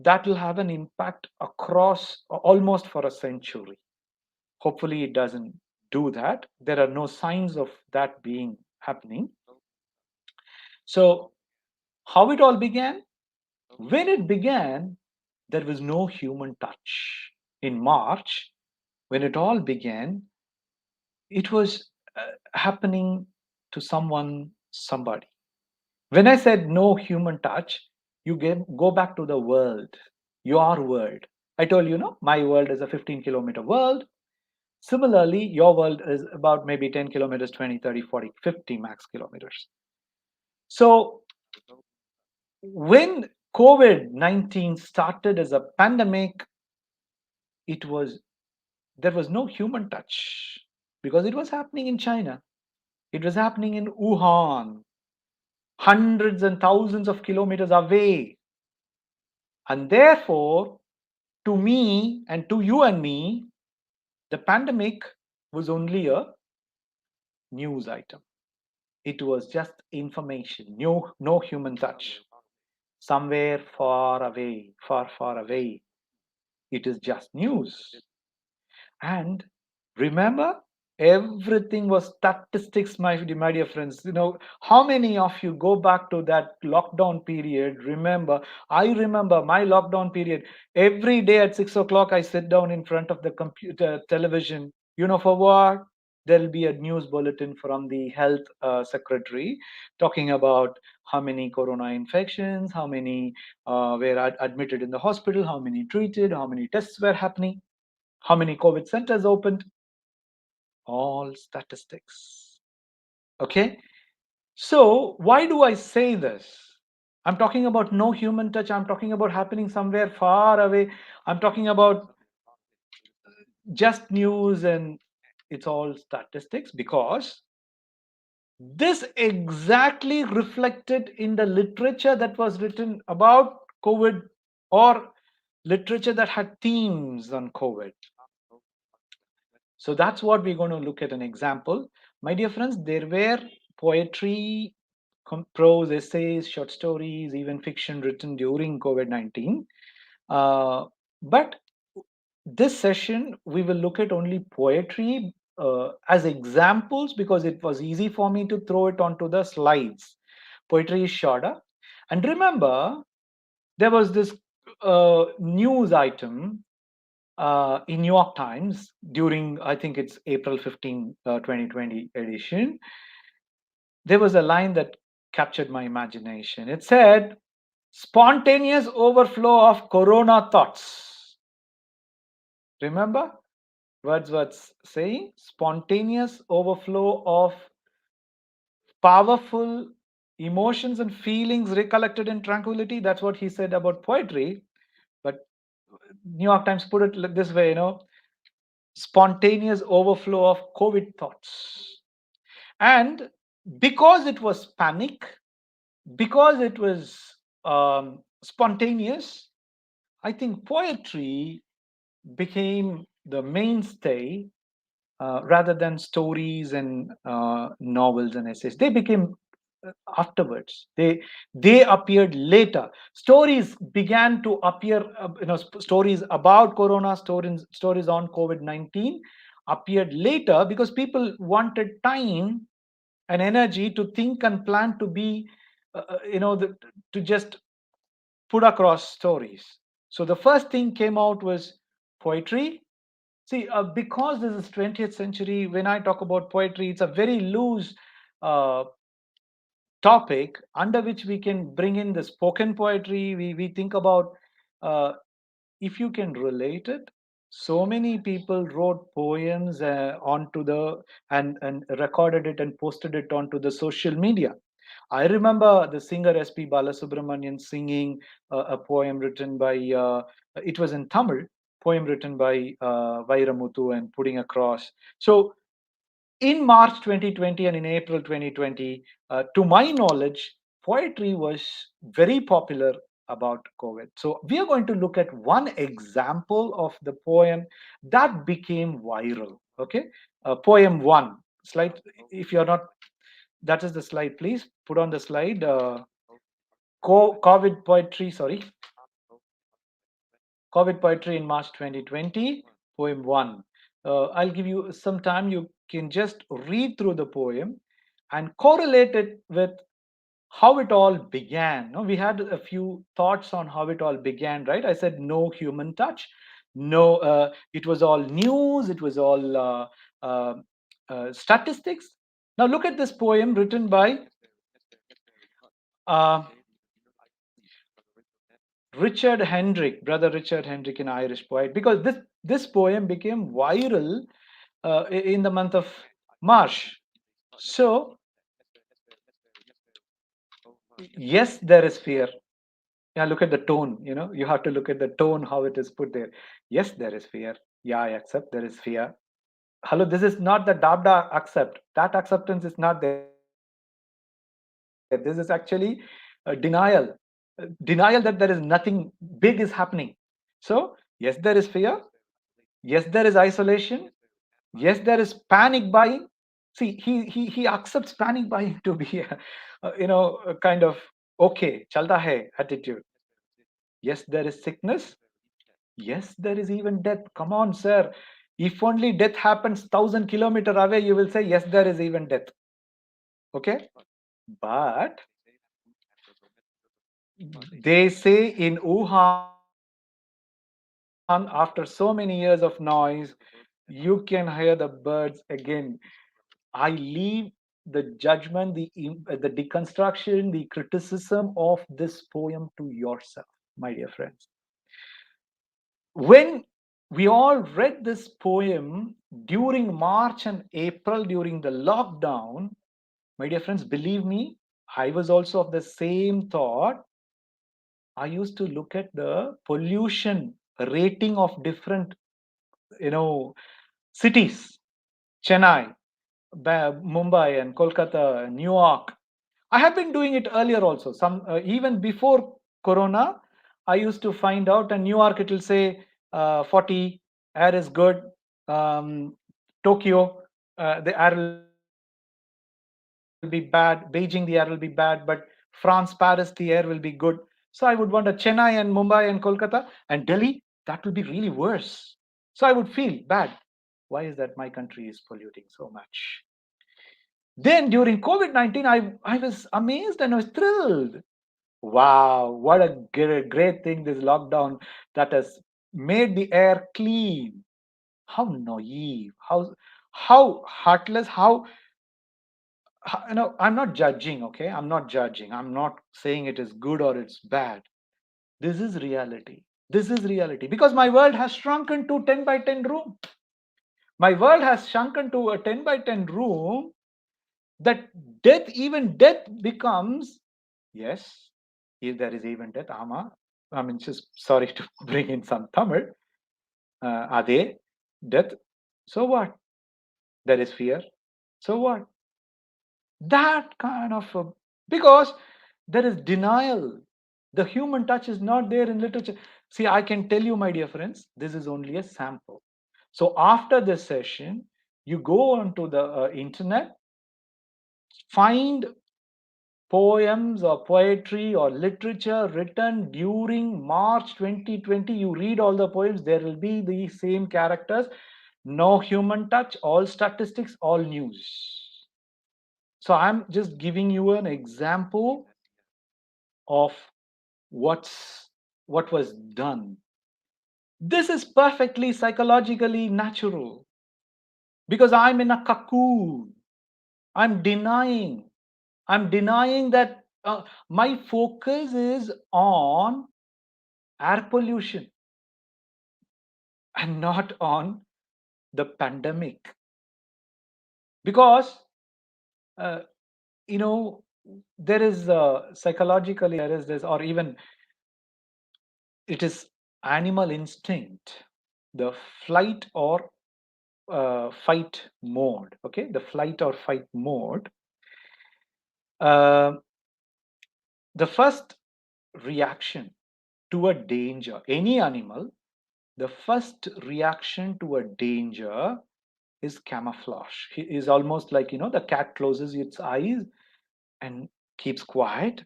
that will have an impact across almost for a century. Hopefully, it doesn't do that. There are no signs of that being happening. So, how it all began? When it began, there was no human touch. In March, when it all began, it was happening to someone, somebody. When I said no human touch, go back to the world, your world. I told you, no, my world is a 15-kilometer world. Similarly, your world is about maybe 10 kilometers, 20, 30, 40, 50 max kilometers. So when COVID-19 started as a pandemic, there was no human touch because it was happening in China. It was happening in Wuhan, hundreds and thousands of kilometers away. And therefore, to me and to you and me, the pandemic was only a news item. It was just information, no human touch. Somewhere far away, far, far away, it is just news. And remember, everything was statistics, my dear friends. How many of you go back to that lockdown period? I remember my lockdown period. Every day at 6 o'clock, I sit down in front of the computer, television. For what? There'll be a news bulletin from the health secretary talking about how many corona infections, how many were admitted in the hospital, how many treated, how many tests were happening, how many COVID centers opened, all statistics. Okay. So why do I say this? I'm talking about no human touch. I'm talking about happening somewhere far away. I'm talking about just news, and it's all statistics, because this exactly reflected in the literature that was written about COVID, or literature that had themes on COVID. So that's what we're going to look at an example. My dear friends, there were poetry, prose, essays, short stories, even fiction written during COVID-19. But this session, we will look at only poetry as examples, because it was easy for me to throw it onto the slides. Poetry is shorter. And remember, there was this news item in New York Times during, I think it's April 15, 2020 edition. There was a line that captured my imagination. It said, "Spontaneous overflow of corona thoughts." Remember Wordsworth's saying? Spontaneous overflow of powerful emotions and feelings recollected in tranquility. That's what he said about poetry. But New York Times put it this way, spontaneous overflow of COVID thoughts. And because it was panic, because it was spontaneous, I think poetry became the mainstay rather than stories and novels and essays. They became afterwards. They appeared later. Stories began to appear. Stories about corona, stories on COVID-19 appeared later, because people wanted time and energy to think and plan, to be to just put across stories. So the first thing came out was poetry. See, because this is 20th century, when I talk about poetry, it's a very loose topic under which we can bring in the spoken poetry. We think about, if you can relate it. So many people wrote poems onto the and recorded it and posted it onto the social media. I remember the singer S.P. Balasubramanian singing a poem written by, it was in Tamil, poem written by Vairamuthu, and putting across. So in March 2020 and in April 2020, to my knowledge, poetry was very popular about COVID. So we are going to look at one example of the poem that became viral. Okay, poem one slide. If you're not, that is the slide. Please put on the slide. COVID poetry. Sorry, COVID poetry in March 2020. Poem one. I'll give you some time. You can just read through the poem and correlate it with how it all began. No, we had a few thoughts on how it all began, right? I said no human touch, no, it was all news, it was all statistics. Now look at this poem written by uh, Richard Hendrick, brother Richard Hendrick, an Irish poet, because this poem became viral in the month of March. So yes, there is fear. Yeah, look at the tone. You have to look at the tone, how it is put there. Yes, there is fear. Yeah, I accept there is fear. Hello, this is not the dabda accept. That acceptance is not there. This is actually denial. Denial that there is nothing big is happening. So yes, there is fear. Yes, there is isolation. Yes, there is panic buying. See, he accepts panic buying to be a kind of okay chalta hai attitude. Yes, there is sickness. Yes, there is even death. Come on, sir. If only death happens 1,000 kilometers away, you will say, yes, there is even death. Okay? But they say in Wuhan, after so many years of noise, you can hear the birds again. I leave the judgment, the deconstruction, the criticism of this poem to yourself, my dear friends. When we all read this poem during March and April during the lockdown, my dear friends, believe me, I was also of the same thought. I used to look at the pollution rating of different, cities, Chennai, Mumbai, and Kolkata, New York. I have been doing it earlier also. Some even before Corona, I used to find out. And New York, it will say 40, air is good. Tokyo, the air will be bad. Beijing, the air will be bad. But France, Paris, the air will be good. So I would want a Chennai and Mumbai and Kolkata, and Delhi, that will be really worse. So I would feel bad. Why is that my country is polluting so much? Then during COVID-19, I was amazed and I was thrilled. Wow, what a great thing this lockdown that has made the air clean. How naive, how heartless, I'm not judging, okay? I'm not judging. I'm not saying it is good or it's bad. This is reality. This is reality because my world has shrunken to 10 by 10 room. My world has shrunken to a 10 by 10 room that even death becomes, yes, if there is even death, I mean, just sorry to bring in some Tamil, ade, death, so what? There is fear, so what? That kind of, because there is denial. The human touch is not there in literature. See, I can tell you, my dear friends, this is only a sample. So after this session, you go onto the internet, find poems or poetry or literature written during March 2020. You read all the poems, there will be the same characters, no human touch, all statistics, all news. So I'm just giving you an example of what was done. This is perfectly psychologically natural because I'm in a cocoon. I'm denying that my focus is on air pollution and not on the pandemic. Because, uh, there is psychologically, there is this, or even it is animal instinct, the flight or fight mode. Okay, the flight or fight mode. Uh, the first reaction to a danger, any animal, the first reaction to a danger is camouflage. It is almost like, the cat closes its eyes and keeps quiet,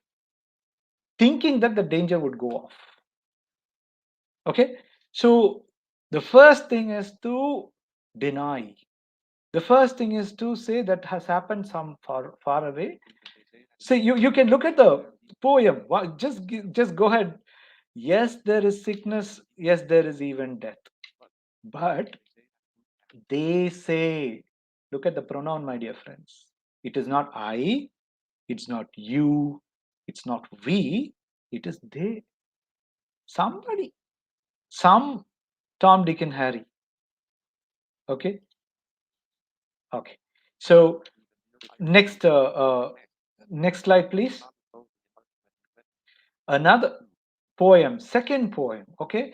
thinking that the danger would go off. Okay, so the first thing is to deny. The first thing is to say that has happened some far away. So you can look at the poem. Just go ahead. Yes, there is sickness. Yes, there is even death. But they say, look at the pronoun, my dear friends. It is not I. It's not you. It's not we. It is they. Somebody. Some Tom, Dick, and Harry. Okay. Okay. So next, next slide, please. Another poem, second poem. Okay.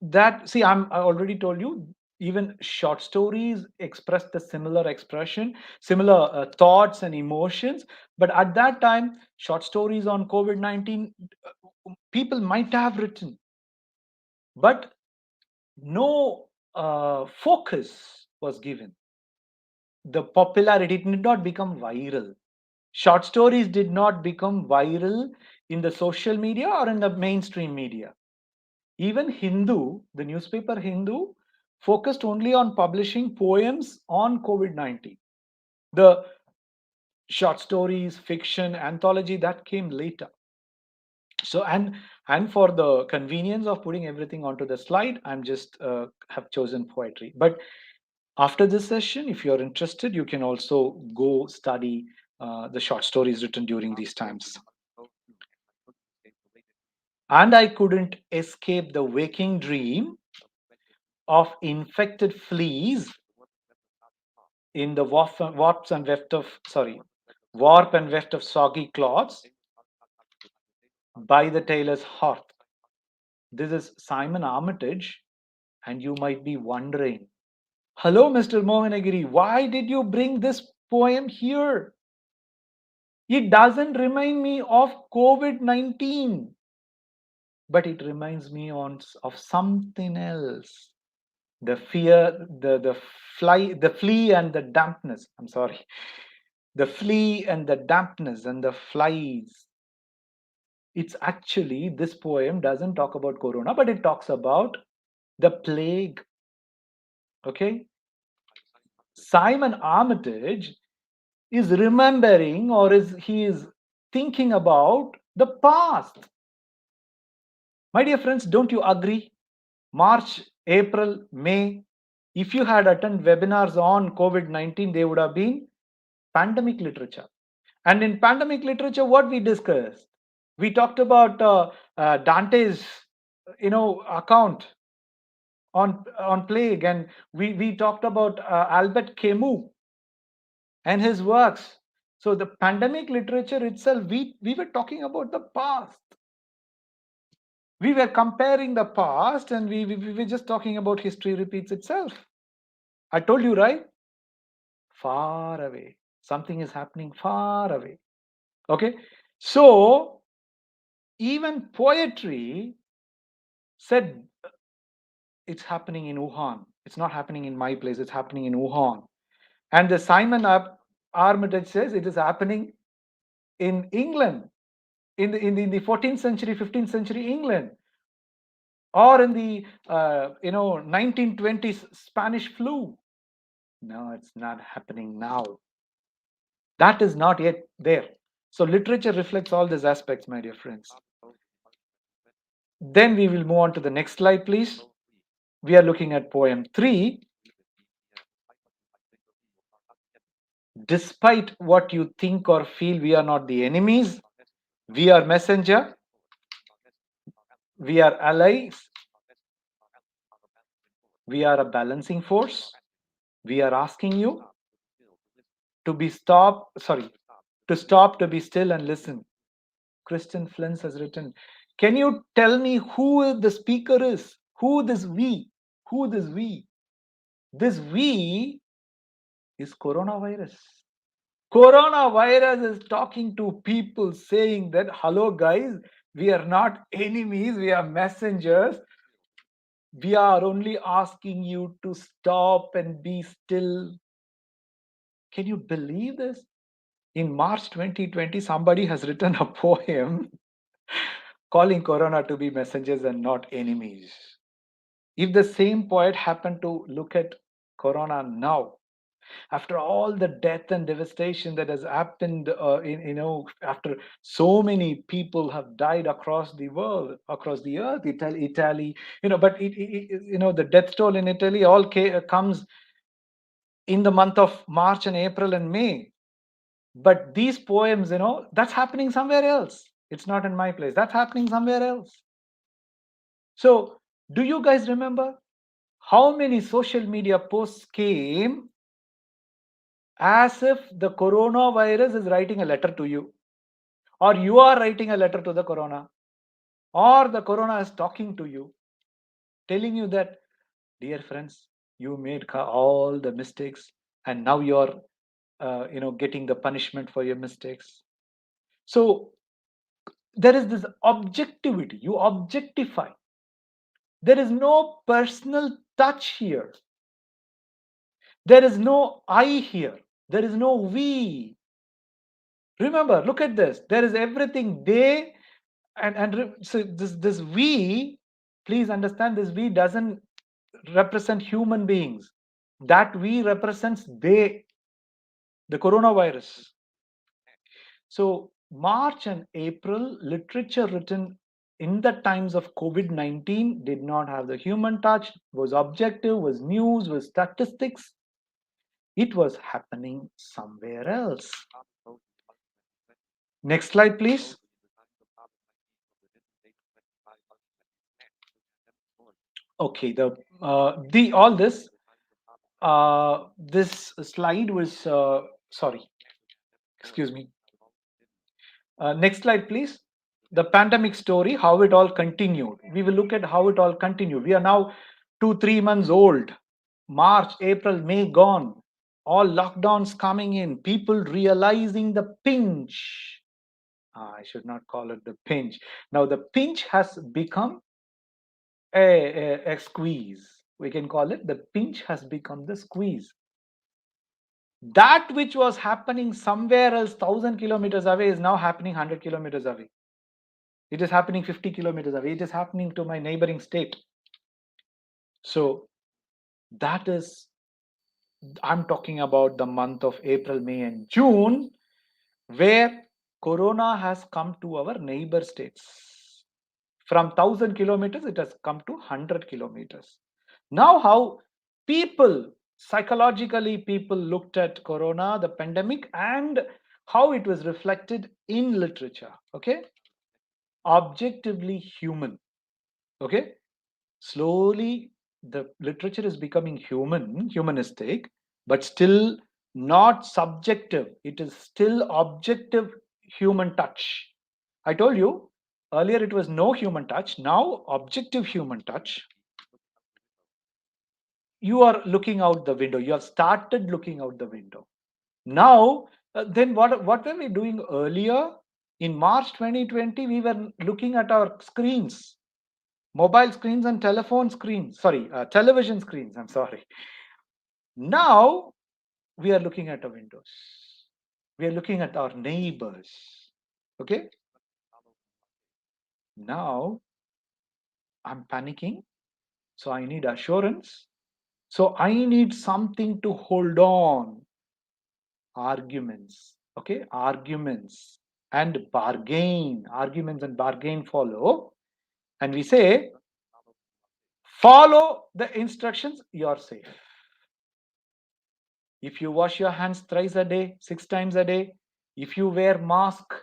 That, see, I already told you, even short stories express the similar expression, similar thoughts and emotions. But at that time, short stories on COVID-19, people might have written, but no focus was given. The popularity did not become viral. Short stories did not become viral in the social media or in the mainstream media. Even Hindu, the newspaper Hindu, focused only on publishing poems on COVID-19. The short stories, fiction, anthology, that came later. So, and for the convenience of putting everything onto the slide, I'm just have chosen poetry. But after this session, if you're interested, you can also go study the short stories written during these times. And I couldn't escape the waking dream of infected fleas in the warp and weft of soggy cloths by the tailor's hearth. This is Simon Armitage, and you might be wondering, hello, Mr. Mohanagiri, why did you bring this poem here? It doesn't remind me of COVID-19, but it reminds me of something else. The fear, the flea and the dampness. I'm sorry. The flea and the dampness and the flies. It's actually, this poem doesn't talk about corona, but it talks about the plague. Okay. Simon Armitage is remembering, or he is thinking about the past. My dear friends, don't you agree? March, April, May, if you had attended webinars on COVID-19, they would have been pandemic literature. And in pandemic literature, what we discussed? We talked about Dante's, account on plague, and we talked about Albert Camus and his works. So the pandemic literature itself, we were talking about the past. We were comparing the past, and we were just talking about history repeats itself. I told you, right? Far away. Something is happening far away. Okay. So even poetry said it's happening in Wuhan. It's not happening in my place. It's happening in Wuhan. And the Simon Armitage says it is happening in England, in the 14th century, 15th century England, or in the 1920s Spanish flu. No, it's not happening now. That is not yet there. So literature reflects all these aspects, my dear friends. Then we will move on to the next slide, please. We are looking at poem 3. Despite what you think or feel, we are not the enemies. We are messenger. We are allies. We are a balancing force. We are asking you to stop, to be still and listen. Kristen Flins has written, can you tell me who the speaker is? Who this we? Who this we? This we is coronavirus. Coronavirus is talking to people saying that, hello guys, We are not enemies, we are messengers. We are only asking you to stop and be still. Can you believe this? In March 2020, somebody has written a poem calling Corona to be messengers and not enemies. If the same poet happened to look at Corona now, after all the death and devastation that has happened, after so many people have died across the world, across the earth, Italy, but the death toll in Italy all comes in the month of March and April and May. But these poems, that's happening somewhere else. It's not in my place. That's happening somewhere else. So, do you guys remember how many social media posts came as if the coronavirus is writing a letter to you, or you are writing a letter to the corona, or the corona is talking to you, telling you that, dear friends, you made all the mistakes, and now you're, getting the punishment for your mistakes. So there is this objectivity. You objectify. There is no personal touch here. There is no I here. There is no we. Remember, look at this. There is everything they so this we. Please understand, this we doesn't represent human beings. That we represents they, the coronavirus. So March and April, literature written in the times of COVID-19 did not have the human touch, was objective, was news, was statistics. It was happening somewhere else. Next slide, please. Okay, this slide was sorry, excuse me. Next slide, please. The pandemic story, how it all continued. We will look at how it all continued. We are now 2-3 months old. March, April, May gone. All lockdowns coming in. People realizing the pinch. I should not call it the pinch. Now the pinch has become a squeeze. We can call it the pinch has become the squeeze. That which was happening somewhere else 1,000 kilometers away is now happening 100 kilometers away. It is happening 50 kilometers away. It is happening to my neighboring state. So that is, I'm talking about the month of April, May, and June, where Corona has come to our neighbor states. From 1,000 kilometers, it has come to 100 kilometers. Now, how people, psychologically, people looked at Corona, the pandemic, and how it was reflected in literature. Okay, objectively human. Okay, slowly the literature is becoming humanistic, but still not subjective. It is still objective human touch. I told you earlier it was no human touch, now objective human touch. You are looking out the window. You have started looking out the window. Now, then what were we doing earlier? In March 2020, we were looking at our screens, mobile screens and telephone screens. Sorry, television screens. I'm sorry. Now, we are looking at our windows. We are looking at our neighbors. Okay? Now, I'm panicking. So I need assurance. So I need something to hold on. Arguments. Okay? Arguments and bargain. Arguments and bargain follow. And we say, follow the instructions, you're safe. If you wash your hands thrice a day, 6 times a day, if you wear mask,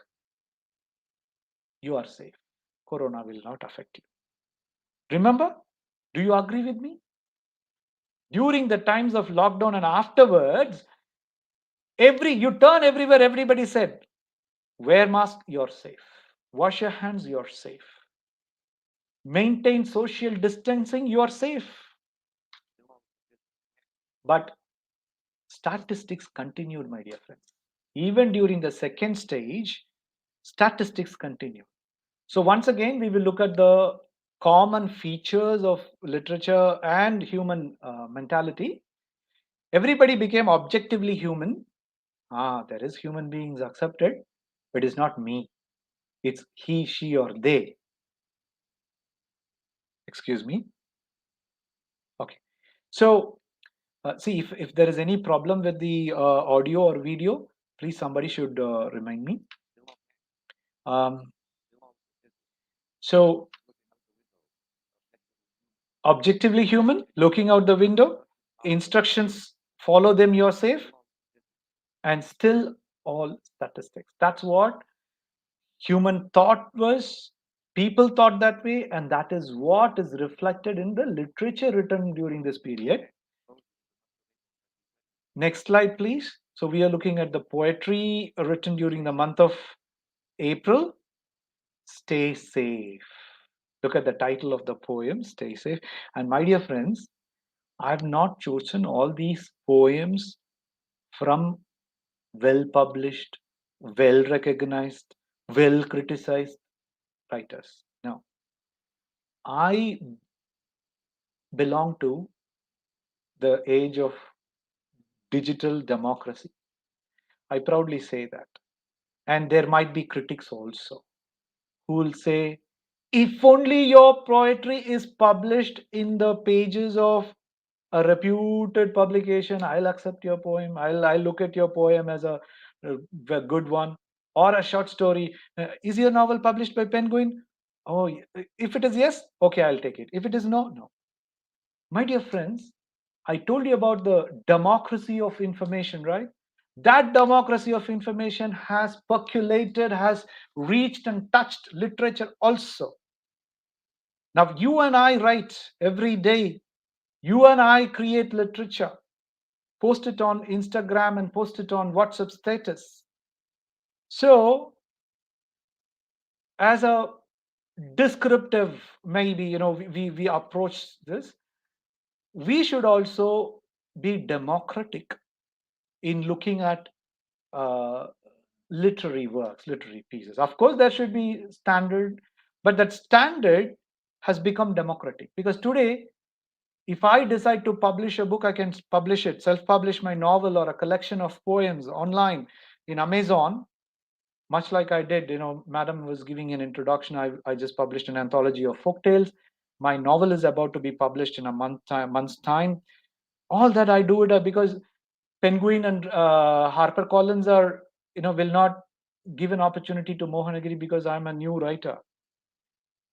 you are safe. Corona will not affect you. Remember? Do you agree with me? During the times of lockdown and afterwards, you turn everywhere, everybody said, wear mask, you're safe. Wash your hands, you're safe. Maintain social distancing, you are safe. But statistics continued, my dear friends. Even during the second stage, statistics continued. So once again, we will look at the common features of literature and human mentality. Everybody became objectively human. There is human beings accepted, but it's not me. It's he, she, or they. Excuse me. Okay. So see, if there is any problem with the audio or video, please somebody should remind me. Um, so objectively human, looking out the window, instructions, follow them, you're safe, and still all statistics. That's what human thought was. People thought that way, and that is what is reflected in the literature written during this period. Next slide, please. So we are looking at the poetry written during the month of April. Stay safe. Look at the title of the poem, Stay Safe. And my dear friends, I've not chosen all these poems from well published, well recognized, well criticized writers. No. I belong to the age of digital democracy. I proudly say that. And there might be critics also who will say, if only your poetry is published in the pages of a reputed publication, I'll accept your poem. I'll look at your poem as a good one. Or a short story. Is your novel published by Penguin? Oh, if it is yes, okay, I'll take it. If it is no, no. My dear friends, I told you about the democracy of information, right? That democracy of information has percolated, has reached and touched literature also. Now, you and I write every day. You and I create literature, post it on Instagram and post it on WhatsApp status. So, as a descriptive, maybe, we approach this, we should also be democratic in looking at uh, literary works, literary pieces. Of course, there should be standard, but that standard has become democratic because today, if I decide to publish a book, I can publish it, self-publish my novel or a collection of poems online in Amazon, much like I did. Madam was giving an introduction. I just published an anthology of folk tales. My novel is about to be published in a month's time. All that I do it because Penguin and HarperCollins will not give an opportunity to Mohanagiri because I'm a new writer.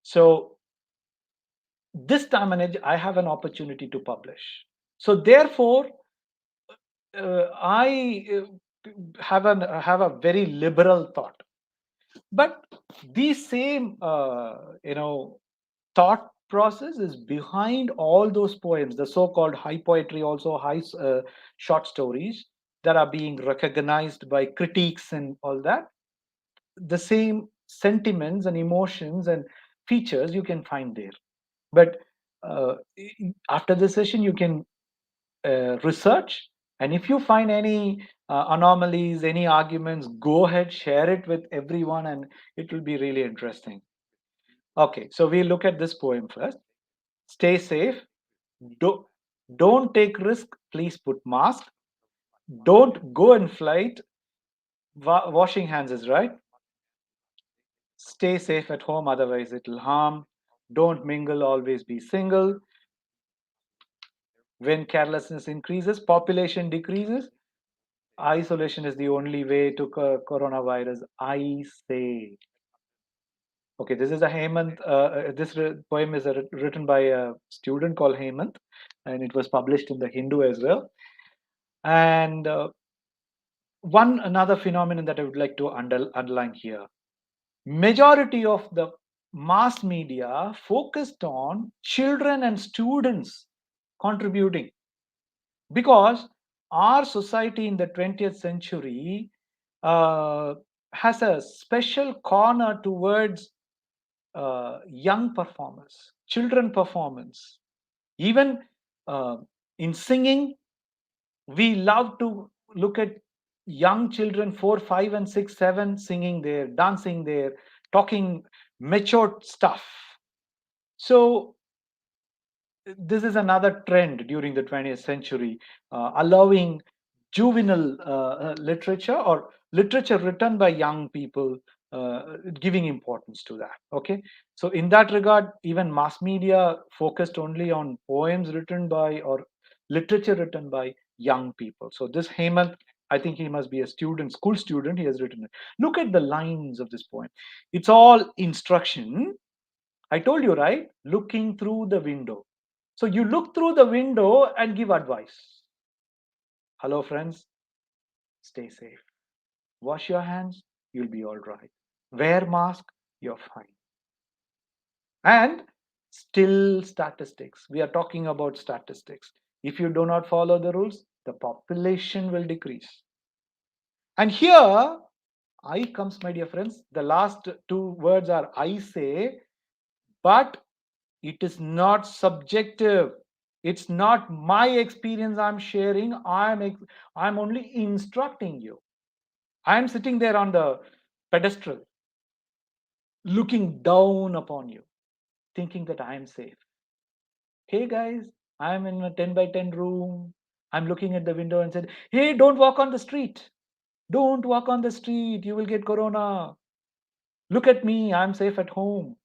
So this time and age, I have an opportunity to publish. So therefore, I have a very liberal thought. But the same, thought process is behind all those poems, the so-called high poetry, also high short stories that are being recognized by critiques and all that. The same sentiments and emotions and features you can find there. But after the session, you can research, and if you find any anomalies, any arguments, go ahead, share it with everyone, and it will be really interesting. Okay, so we look at this poem first. Stay safe. Don't take risk. Please put mask. Don't go in flight. Washing hands is right. Stay safe at home, otherwise it will harm. Don't mingle. Always be single. When carelessness increases, population decreases. Isolation is the only way to coronavirus. I say. Okay, this is a Hemant. This poem is written by a student called Hemant, and it was published in the Hindu as well. And another phenomenon that I would like to underline here: majority of the mass media focused on children and students contributing, because our society in the 20th century has a special corner towards young performers, children performance. Even in singing, we love to look at young children, 4, 5, and 6, 7, singing there, dancing there, talking matured stuff. So this is another trend during the 20th century, allowing juvenile literature or literature written by young people, giving importance to that. Okay, so in that regard, even mass media focused only on poems written by or literature written by young people. So this Hemant, I think he must be a student, school student. He has written it. Look at the lines of this poem. It's all instruction. I told you, right? Looking through the window. So you look through the window and give advice. Hello, friends. Stay safe. Wash your hands. You'll be all right. Wear mask. You're fine. And still statistics. We are talking about statistics. If you do not follow the rules, the population will decrease. And here, I comes, my dear friends. The last two words are I say, but it is not subjective. It's not my experience I'm sharing. I'm only instructing you. I'm sitting there on the pedestal, looking down upon you, thinking that I am safe. Hey guys, I'm in a 10 by 10 room. I'm looking at the window and said, hey, don't walk on the street. Don't walk on the street. You will get corona. Look at me. I'm safe at home.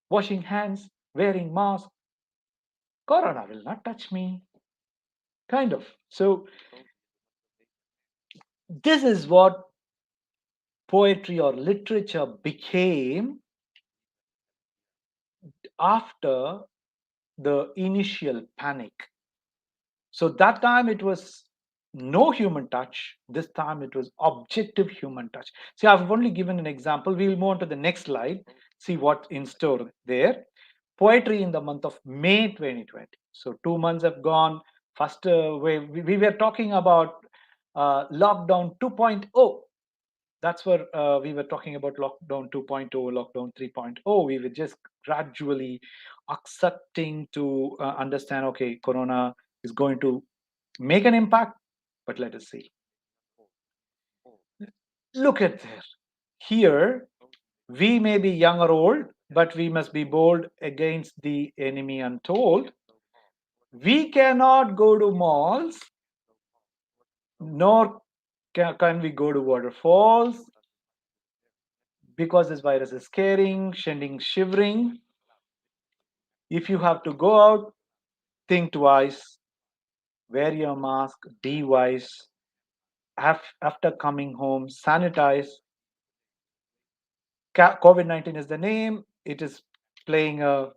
Washing hands, wearing mask. Corona will not touch me. Kind of. So this is what poetry or literature became after the initial panic. So that time it was no human touch. This time it was objective human touch. See, I've only given an example. We'll move on to the next slide, see what in store there. Poetry in the month of May 2020. So 2 months have gone. First we were talking about lockdown 2.0. That's where we were talking about lockdown 2.0, lockdown 3.0. We were just gradually accepting to understand, okay, corona is going to make an impact, but let us see. Look at there. Here, we may be young or old, but we must be bold against the enemy untold. We cannot go to malls, nor can we go to waterfalls, because this virus is scaring, sending shivering. If you have to go out, think twice, wear your mask, be wise. After coming home, sanitize. COVID-19 is the name. It is playing a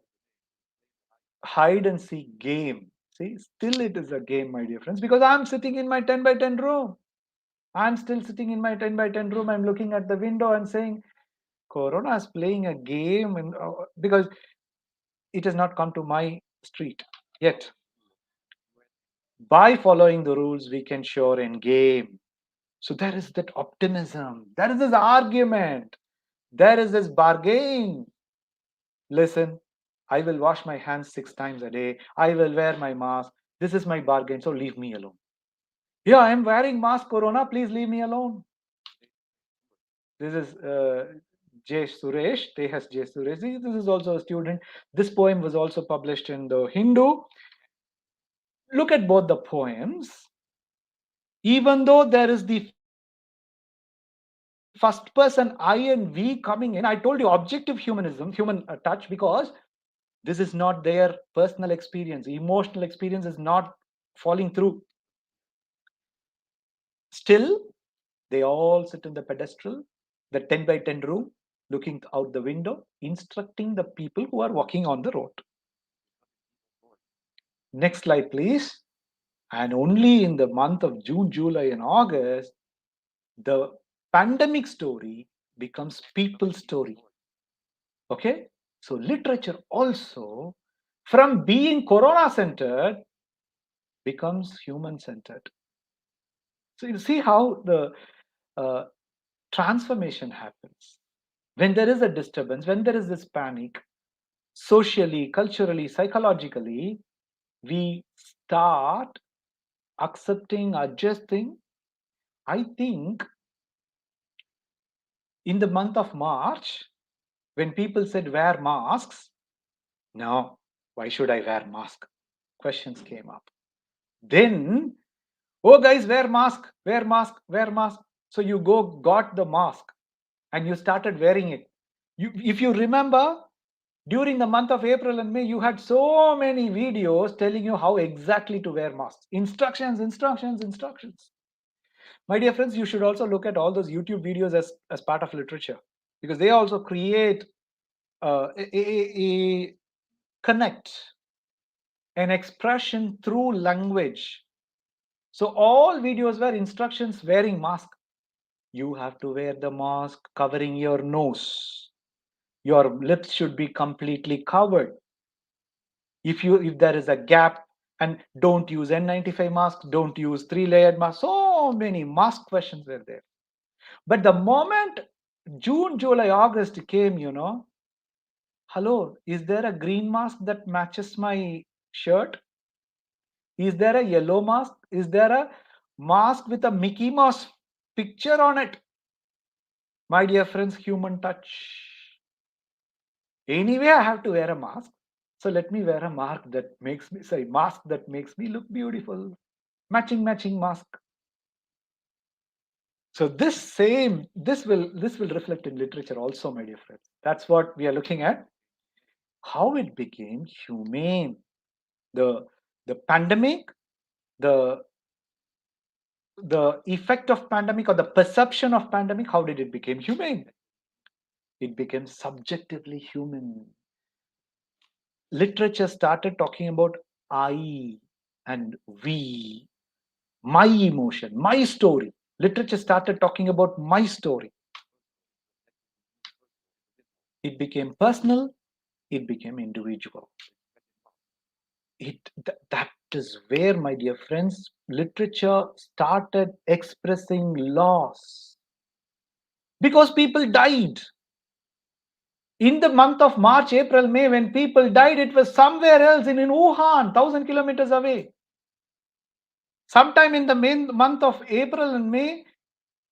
hide and seek game. See, still it is a game, my dear friends, because I'm sitting in my 10 by 10 room. I'm still sitting in my 10 by 10 room. I'm looking at the window and saying, Corona is playing a game, and because it has not come to my street yet. By following the rules, we can sure in game. So there is that optimism. There is this argument. There is this bargain. Listen, I will wash my hands 6 times a day. I will wear my mask. This is my bargain, so leave me alone. Yeah, I am wearing mask, Corona. Please leave me alone. This is J. Suresh. Tehas J. Suresh. This is also a student. This poem was also published in the Hindu. Look at both the poems. Even though there is the first person I and we coming in, I told you objective humanism, human touch, because this is not their personal experience. Emotional experience is not falling through. Still, they all sit in the pedestal, the 10 by 10 room, looking out the window, instructing the people who are walking on the road. Next slide, please. And only in the month of June, July, and August, the pandemic story becomes people's story. Okay? So literature also, from being corona-centered, becomes human-centered. So you see how the transformation happens. When there is a disturbance, when there is this panic, socially, culturally, psychologically, we start accepting, adjusting. I think in the month of March, When people said wear masks, no, why should I wear mask? Questions came up. Then, oh guys, wear mask, wear mask, wear mask. So you got the mask and you started wearing it. If you remember, during the month of April and May, you had so many videos telling you how exactly to wear masks. Instructions, instructions, instructions. My dear friends, you should also look at all those YouTube videos as part of literature, because they also create a connect, an expression through language. So all videos were instructions wearing mask. You have to wear the mask covering your nose. Your lips should be completely covered. If there is a gap, and don't use N95 mask, don't use 3-layered mask. So many mask questions were there. But the moment June, July, August came, hello, is there a green mask that matches my shirt? Is there a yellow mask? Is there a mask with a Mickey Mouse picture on it? My dear friends, human touch. Anyway, I have to wear a mask. So let me wear a mask that makes me look beautiful. Matching mask. So this will reflect in literature also, my dear friends. That's what we are looking at. How it became humane. The pandemic, the effect of pandemic, or the perception of pandemic, how did it become humane? It became subjectively human. Literature started talking about I and we, my emotion, my story. Literature started talking about my story. It became personal, it became individual. That is where, my dear friends, literature started expressing loss. Because people died. In the month of March, April, May, when people died, it was somewhere else in Wuhan, 1,000 kilometers away. Sometime in the month of April and May,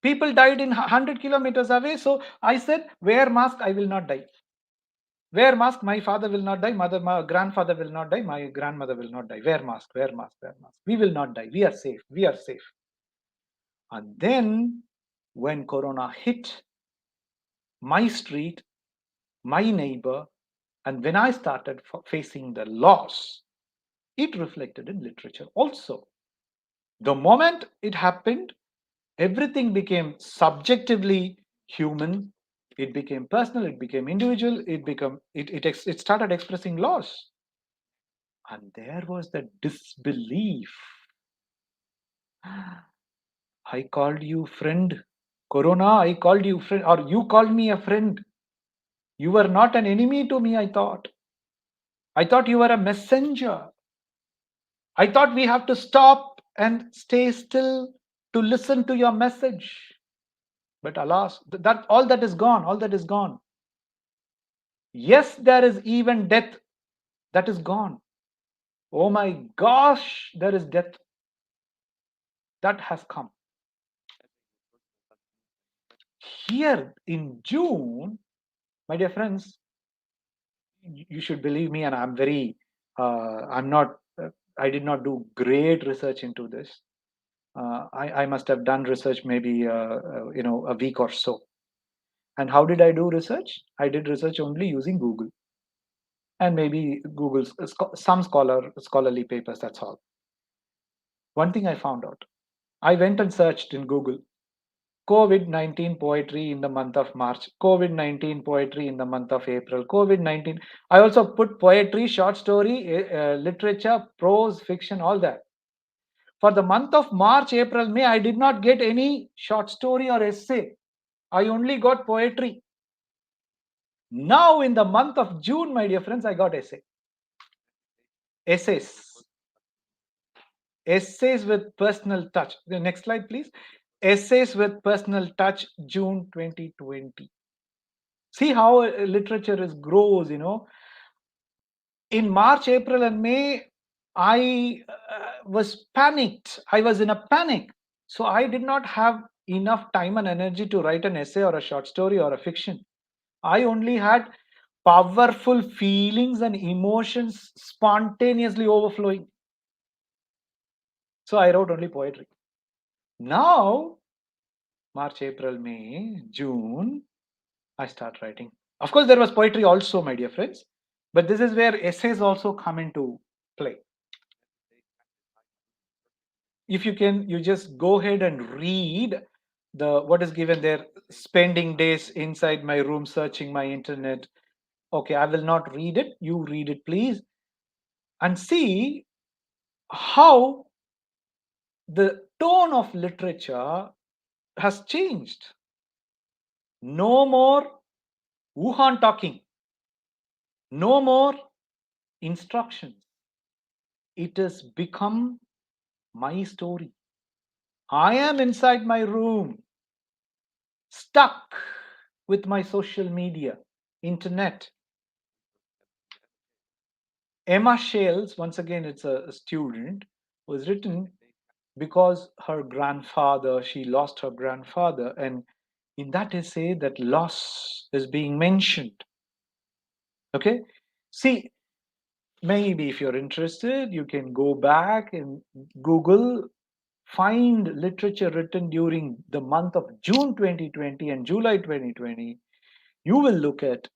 people died in 100 kilometers away. So I said, wear mask, I will not die. Wear mask, my father will not die, my grandfather will not die, my grandmother will not die. Wear mask, wear mask, wear mask. We will not die. We are safe. We are safe. And then when Corona hit my street, my neighbor, and when I started facing the loss, it reflected in literature also. The moment it happened, everything became subjectively human. It became personal, it became individual, it started expressing loss. And there was the disbelief. I called you friend. Corona, I called you friend, or you called me a friend. You were not an enemy to me, I thought. I thought you were a messenger. I thought we have to stop and stay still to listen to your message. But alas, all that is gone. All that is gone. Yes, there is even death. That is gone. Oh my gosh, there is death. That has come. Here in June, my dear friends, you should believe me, and I'm very, I did not do great research into this. I must have done research maybe, a week or so. And how did I do research? I did research only using Google and maybe Google's some scholarly papers. That's all. One thing I found out. I went and searched in Google COVID-19 poetry in the month of March, COVID-19 poetry in the month of April, COVID-19. I also put poetry, short story, literature, prose, fiction, all that. For the month of March, April, May, I did not get any short story or essay. I only got poetry. Now in the month of June, my dear friends, I got essay. Essays with personal touch. The next slide, please. Essays with personal touch, June 2020. See how literature grows, In March, April, and May, I was panicked. I was in a panic. So I did not have enough time and energy to write an essay or a short story or a fiction. I only had powerful feelings and emotions spontaneously overflowing. So I wrote only poetry. Now, March, April, May, June, I start writing. Of course, there was poetry also, my dear friends, but this is where essays also come into play. If you can, you just go ahead and read the what is given there. Spending days inside my room searching my internet. Okay, I will not read it. You read it, please, and see how the tone of literature has changed. No more Wuhan talking. No more instructions. It has become my story. I am inside my room, stuck with my social media, internet. Emma Shales, once again, it's a student, was written because her grandfather, she lost her grandfather. And in that essay, that loss is being mentioned. Okay? See, maybe if you're interested, you can go back and Google, find literature written during the month of June 2020 and July 2020. You will look at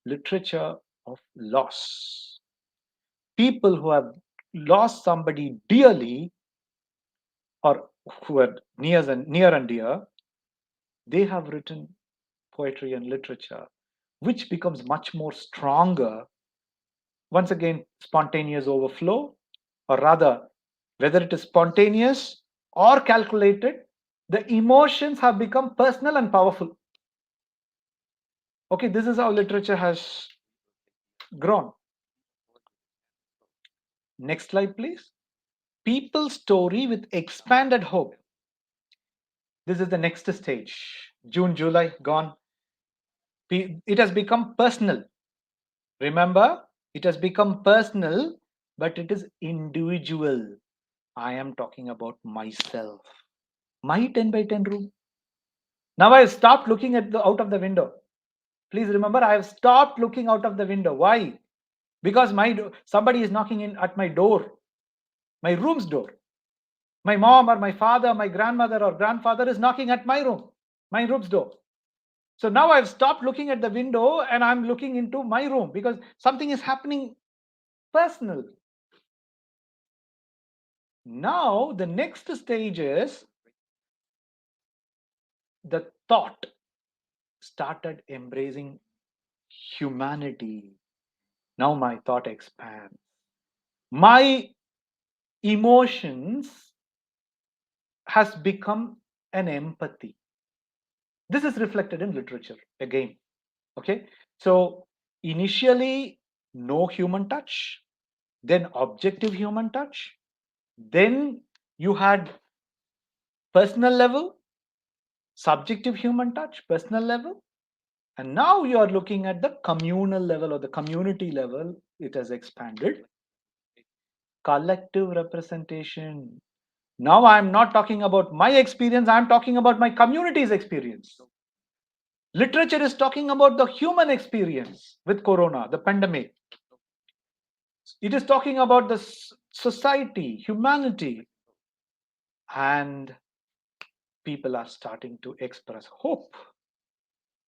literature of loss. People who have lost somebody dearly or who are near and dear, they have written poetry and literature, which becomes much more stronger. Once again, spontaneous overflow, or rather, whether it is spontaneous or calculated, the emotions have become personal and powerful. Okay, this is how literature has grown. Next slide, please. People's story with expanded hope. This is the next stage. June, July, gone. It has become personal. Remember, it has become personal, but it is individual. I am talking about myself. My 10 by 10 room. Now I have stopped looking at out of the window. Please remember, I have stopped looking out of the window. Why? Because somebody is knocking in at my door, my room's door. My mom or my father, my grandmother or grandfather is knocking at my room's door. So now I've stopped looking at the window and I'm looking into my room because something is happening personal. Now the next stage is the thought started embracing humanity. Now my thought expands. My emotions has become an empathy. This is reflected in literature again. Okay, so initially no human touch, then objective human touch, then you had personal level, subjective human touch, personal level, and now you are looking at the communal level or the community level. It has expanded. Collective representation. Now I am not talking about my experience, I am talking about my community's experience. Literature is talking about the human experience with corona, the pandemic. It is talking about the society, humanity, and people are starting to express hope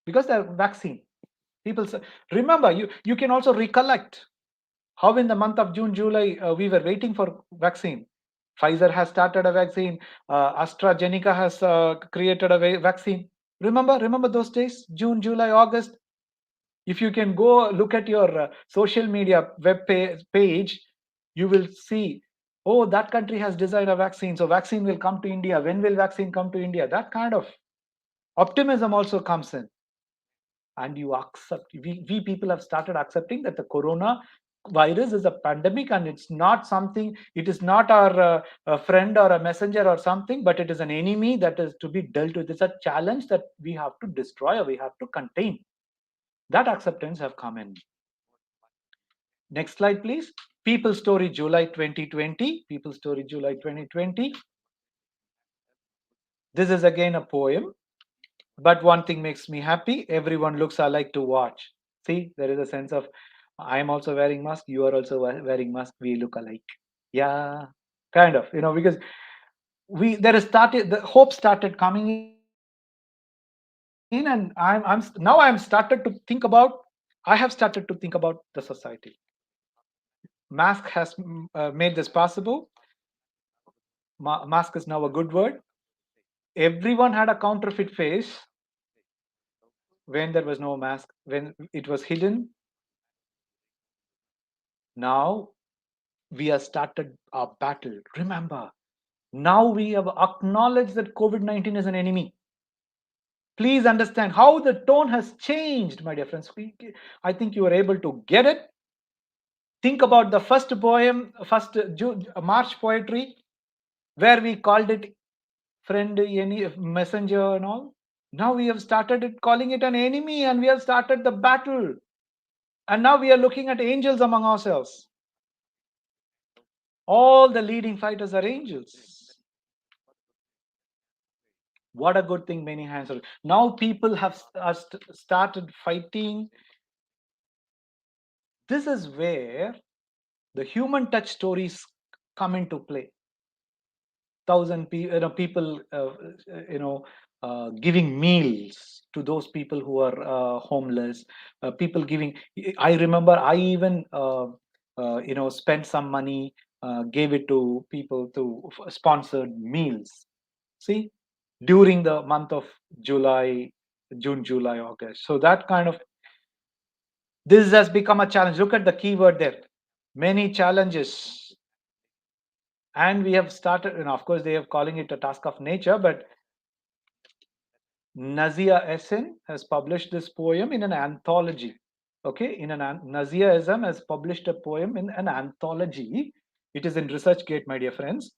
because they're vaccine. People say, remember, you can also recollect how in the month of June, July, we were waiting for vaccine. Pfizer has started a vaccine. AstraZeneca has created a vaccine. Remember those days, June, July, August. If you can go look at your social media web page, you will see, oh, that country has designed a vaccine, so vaccine will come to India. When will vaccine come to India? That kind of optimism also comes in. And you accept, we people have started accepting that the corona virus is a pandemic and it's not something, it is not our a friend or a messenger or something, but it is an enemy that is to be dealt with. It's a challenge that we have to destroy or we have to contain. That acceptance have come in. Next slide, please. People's Story, July 2020. People's Story, July 2020. This is again a poem. But one thing makes me happy: everyone looks alike to watch. See, there is a sense of I am also wearing mask, you are also wearing mask, we look alike. Yeah, kind of, because we there is started the hope started coming in, and I'm now I'm started to think about I have started to think about the society. Mask has made this possible. Mask is now a good word. Everyone had a counterfeit face when there was no mask, when it was hidden. Now we have started our battle. Remember, now we have acknowledged that COVID-19 is an enemy. Please understand how the tone has changed, my dear friends. I think you are able to get it. Think about the first poem, first March poetry, where we called it friend, any messenger, and all. Now we have started calling it an enemy, and we have started the battle. And now we are looking at angels among ourselves. All the leading fighters are angels. What a good thing, many hands are. Now people have started fighting. This is where the human touch stories come into play. Thousand people, giving meals to those people who are homeless. People giving. I remember I even spent some money, gave it to people to sponsored meals. See, during the month of July, June, July, August. So that kind of this has become a challenge. Look at the keyword there. Many challenges, and we have started. And of course, they are calling it a task of nature, but Nazia Essen has published this poem in an anthology. Okay, Nazia Essen has published a poem in an anthology. It is in ResearchGate, my dear friends.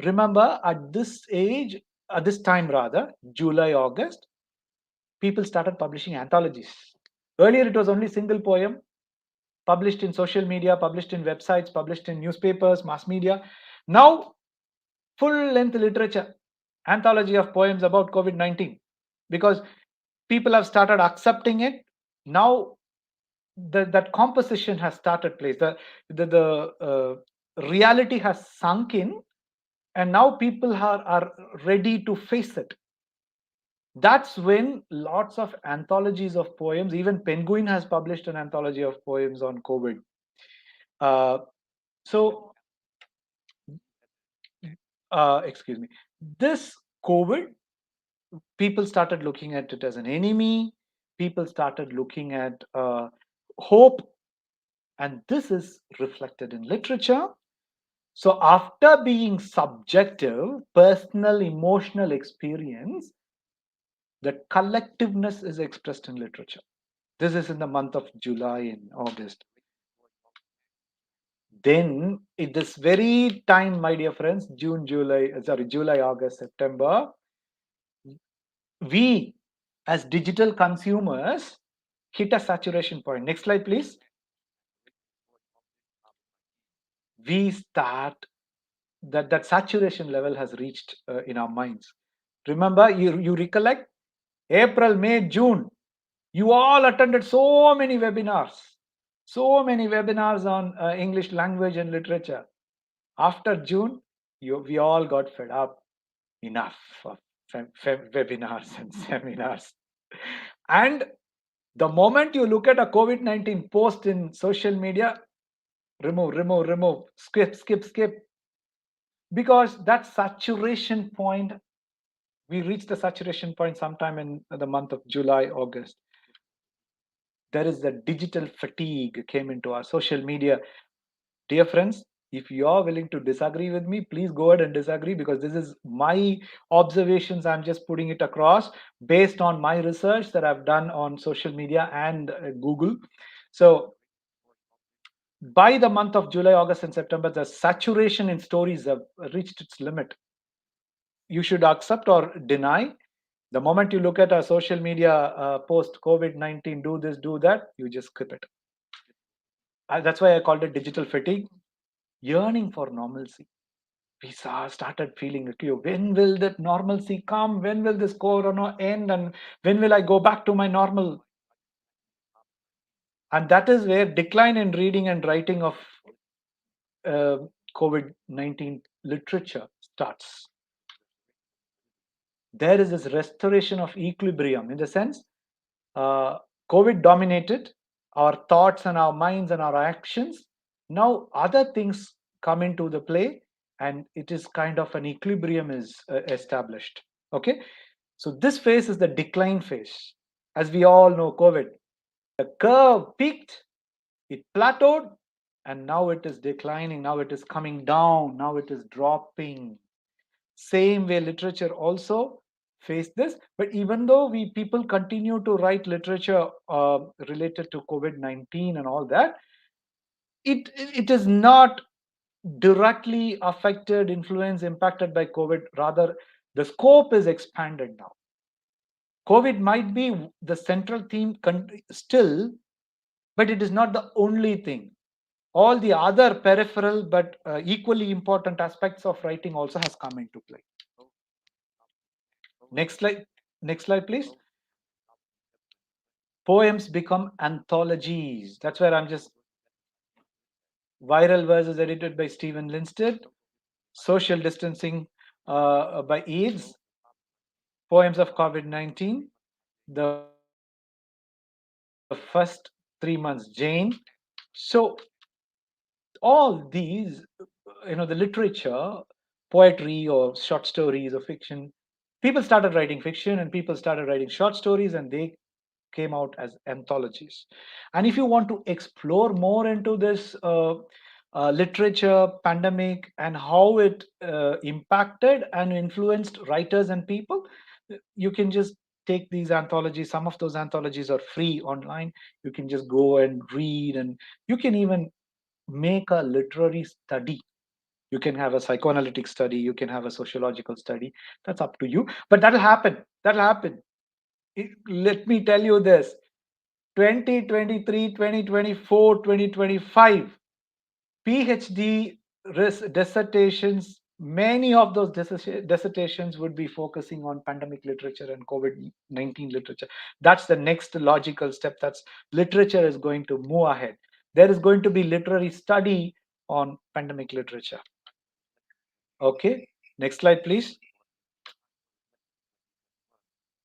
Remember, at this age, at this time rather, July, August, people started publishing anthologies. Earlier, it was only single poem, published in social media, published in websites, published in newspapers, mass media. Now, full-length literature, anthology of poems about COVID-19, because people have started accepting it. Now, that composition has started place. The reality has sunk in, and now people are ready to face it. That's when lots of anthologies of poems, even Penguin has published an anthology of poems on COVID. So, excuse me, this COVID, people started looking at it as an enemy. People started looking at hope, and this is reflected in literature. So, after being subjective, personal, emotional experience, the collectiveness is expressed in literature. This is in the month of July and August. Then, at this very time, my dear friends, July, August, September, we as digital consumers hit a saturation point. Next slide, please. We start that saturation level has reached in our minds. Remember, you recollect April, May, June. You all attended so many webinars on English language and literature. After June, we all got fed up. Enough of webinars and seminars. And the moment you look at a COVID-19 post in social media, remove, skip. Because that saturation point, we reached the saturation point sometime in the month of July, August. There is the digital fatigue came into our social media. Dear friends, if you are willing to disagree with me, please go ahead and disagree, because this is my observations. I'm just putting it across based on my research that I've done on social media and Google. So by the month of July, August, and September, the saturation in stories have reached its limit. You should accept or deny. The moment you look at a social media post COVID-19, do this, do that, you just skip it. That's why I called it digital fatigue, yearning for normalcy. we started feeling, okay, when will that normalcy come? When will this corona end? And when will I go back to my normal? And that is where decline in reading and writing of uh, COVID-19 literature starts. There is this restoration of equilibrium in the sense COVID dominated our thoughts and our minds and our actions. Now other things come into the play, and it is kind of an equilibrium is established. Okay, so this phase is the decline phase. As we all know, COVID, the curve peaked, it plateaued, and now it is declining. Now it is coming down. Now it is dropping. Same way literature also faced this, but even though we people continue to write literature related to COVID-19 and all that, it is not directly affected, influenced, impacted by COVID. Rather, the scope is expanded now. COVID might be the central theme still, but it is not the only thing. All the other peripheral but equally important aspects of writing also has come into play. Next slide. Next slide, please. Poems become anthologies. That's where I'm just. Viral verses edited by Stephen Linstead. Social distancing by AIDS. Poems of COVID-19. The first 3 months, Jane. So all these, the literature, poetry or short stories or fiction, people started writing fiction and people started writing short stories, and they came out as anthologies. And if you want to explore more into this literature pandemic and how it impacted and influenced writers and people, you can just take these anthologies. Some of those anthologies are free online. You can just go and read, and you can even make a literary study. You can have a psychoanalytic study, you can have a sociological study. That's up to you, but that'll happen. Let me tell you this: 2023, 2024, 2025, PhD dissertations, many of those dissertations would be focusing on pandemic literature and COVID-19 literature. That's the next logical step. That's literature is going to move ahead. There is going to be literary study on pandemic literature. Okay, next slide, please.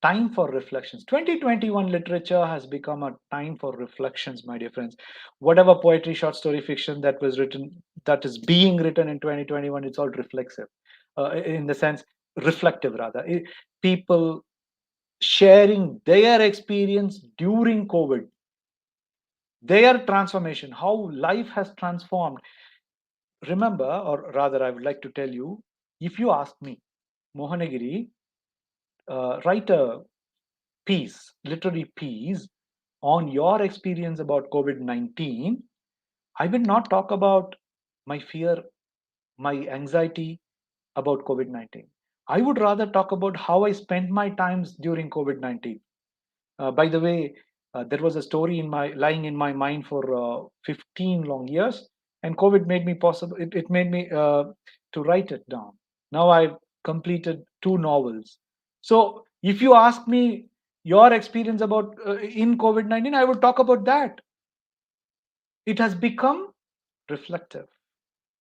Time for reflections. 2021 literature has become a time for reflections, my dear friends. Whatever poetry, short story, fiction that was written, that is being written in 2021, it's all reflexive, in the sense, reflective rather. People sharing their experience during COVID, their transformation, how life has transformed. Remember, or rather, I would like to tell you, if you ask me, Mohanagiri, write a piece, literary piece, on your experience about COVID-19, I will not talk about my fear, my anxiety about COVID-19. I would rather talk about how I spent my times during COVID-19. By the way, there was a story lying in my mind for 15 long years, and COVID made me possible. It made me to write it down. Now I've completed 2 novels. So if you ask me your experience about in COVID-19, I would talk about that. It has become reflective.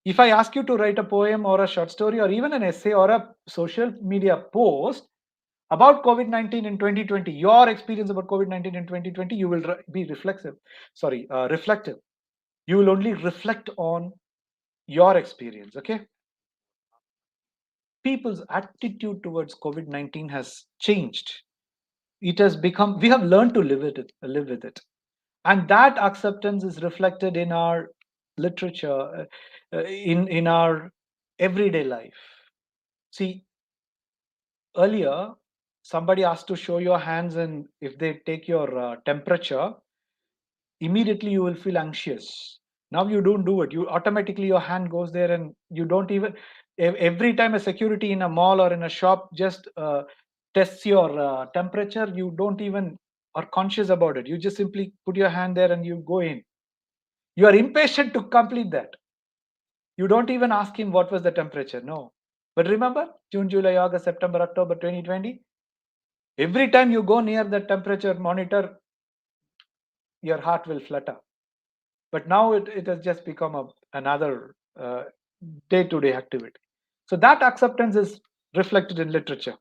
If I ask you to write a poem or a short story or even an essay or a social media post about COVID-19 in 2020, your experience about COVID-19 in 2020, you will be reflective. You will only reflect on your experience. Okay. People's attitude towards COVID-19 has changed. It has become, we have learned to live with it. And that acceptance is reflected in our literature, in our everyday life. See, earlier, somebody asked to show your hands, and if they take your temperature, immediately you will feel anxious. Now you don't do it. You automatically, your hand goes there, and you don't even. Every time a security in a mall or in a shop just tests your temperature, you don't even are conscious about it. You just simply put your hand there and you go in. You are impatient to complete that. You don't even ask him what was the temperature. No. But remember, June, July, August, September, October 2020, every time you go near the temperature monitor, your heart will flutter. But now it has just become another day-to-day activity. So that acceptance is reflected in literature.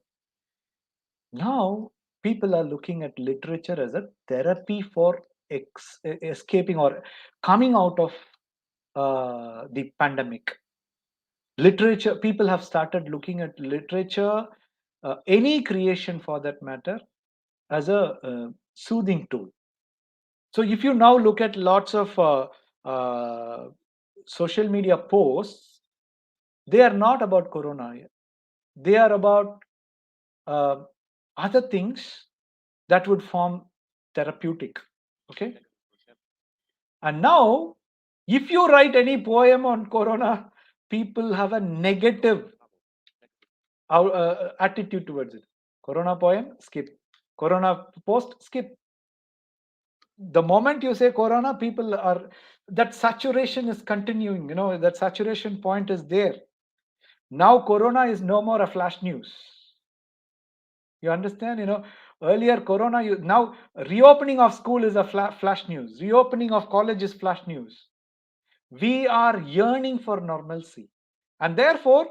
Now people are looking at literature as a therapy for escaping or coming out of the pandemic. Literature, people have started looking at literature, any creation for that matter, as a soothing tool. So if you now look at lots of social media posts, they are not about corona. They are about uh, other things that would form therapeutic. Okay. And now, if you write any poem on corona, people have a negative attitude towards it. Corona poem, skip. Corona post, skip. The moment you say corona, people are, that saturation is continuing. That saturation point is there. Now corona is no more a flash news. You understand? Earlier corona, now reopening of school is a flash news. Reopening of college is flash news. We are yearning for normalcy. And therefore,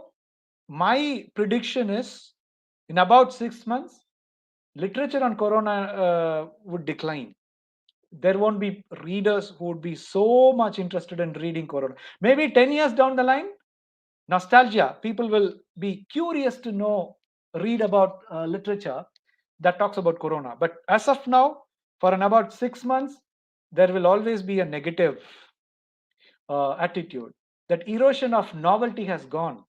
my prediction is in about 6 months, literature on corona would decline. There won't be readers who would be so much interested in reading corona. Maybe 10 years down the line, nostalgia, people will be curious to read about literature that talks about corona. But as of now, for about 6 months, there will always be a negative attitude. That erosion of novelty has gone.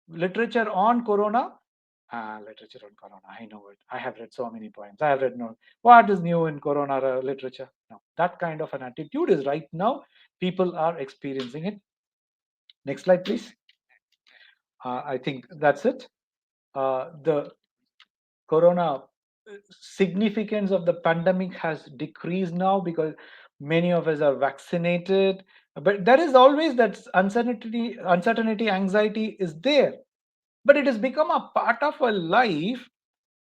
Literature on corona, literature on corona, I know it. I have read so many poems. I have read what is new in corona literature. No, that kind of an attitude is right now. People are experiencing it. Next slide, please. I think that's it. The corona significance of the pandemic has decreased now because many of us are vaccinated, but there is always that uncertainty, anxiety is there, but it has become a part of our life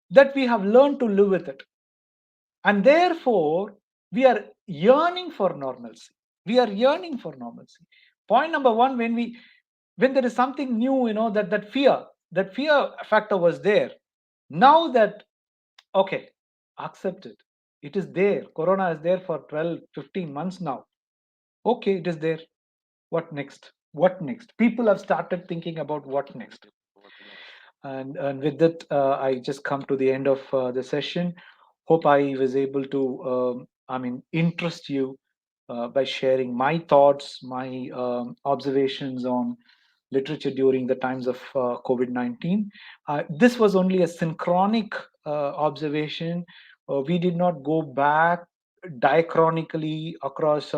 that we have learned to live with it, and therefore we are yearning for normalcy. Point number one, when there is something new, that fear factor was there. Now that, okay, accept it. It is there. Corona is there for 12, 15 months now. Okay, it is there. What next? People have started thinking about what next. And with that, I just come to the end of the session. Hope I was able to, interest you by sharing my thoughts, my observations on literature during the times of COVID-19. This was only a synchronic observation. We did not go back diachronically across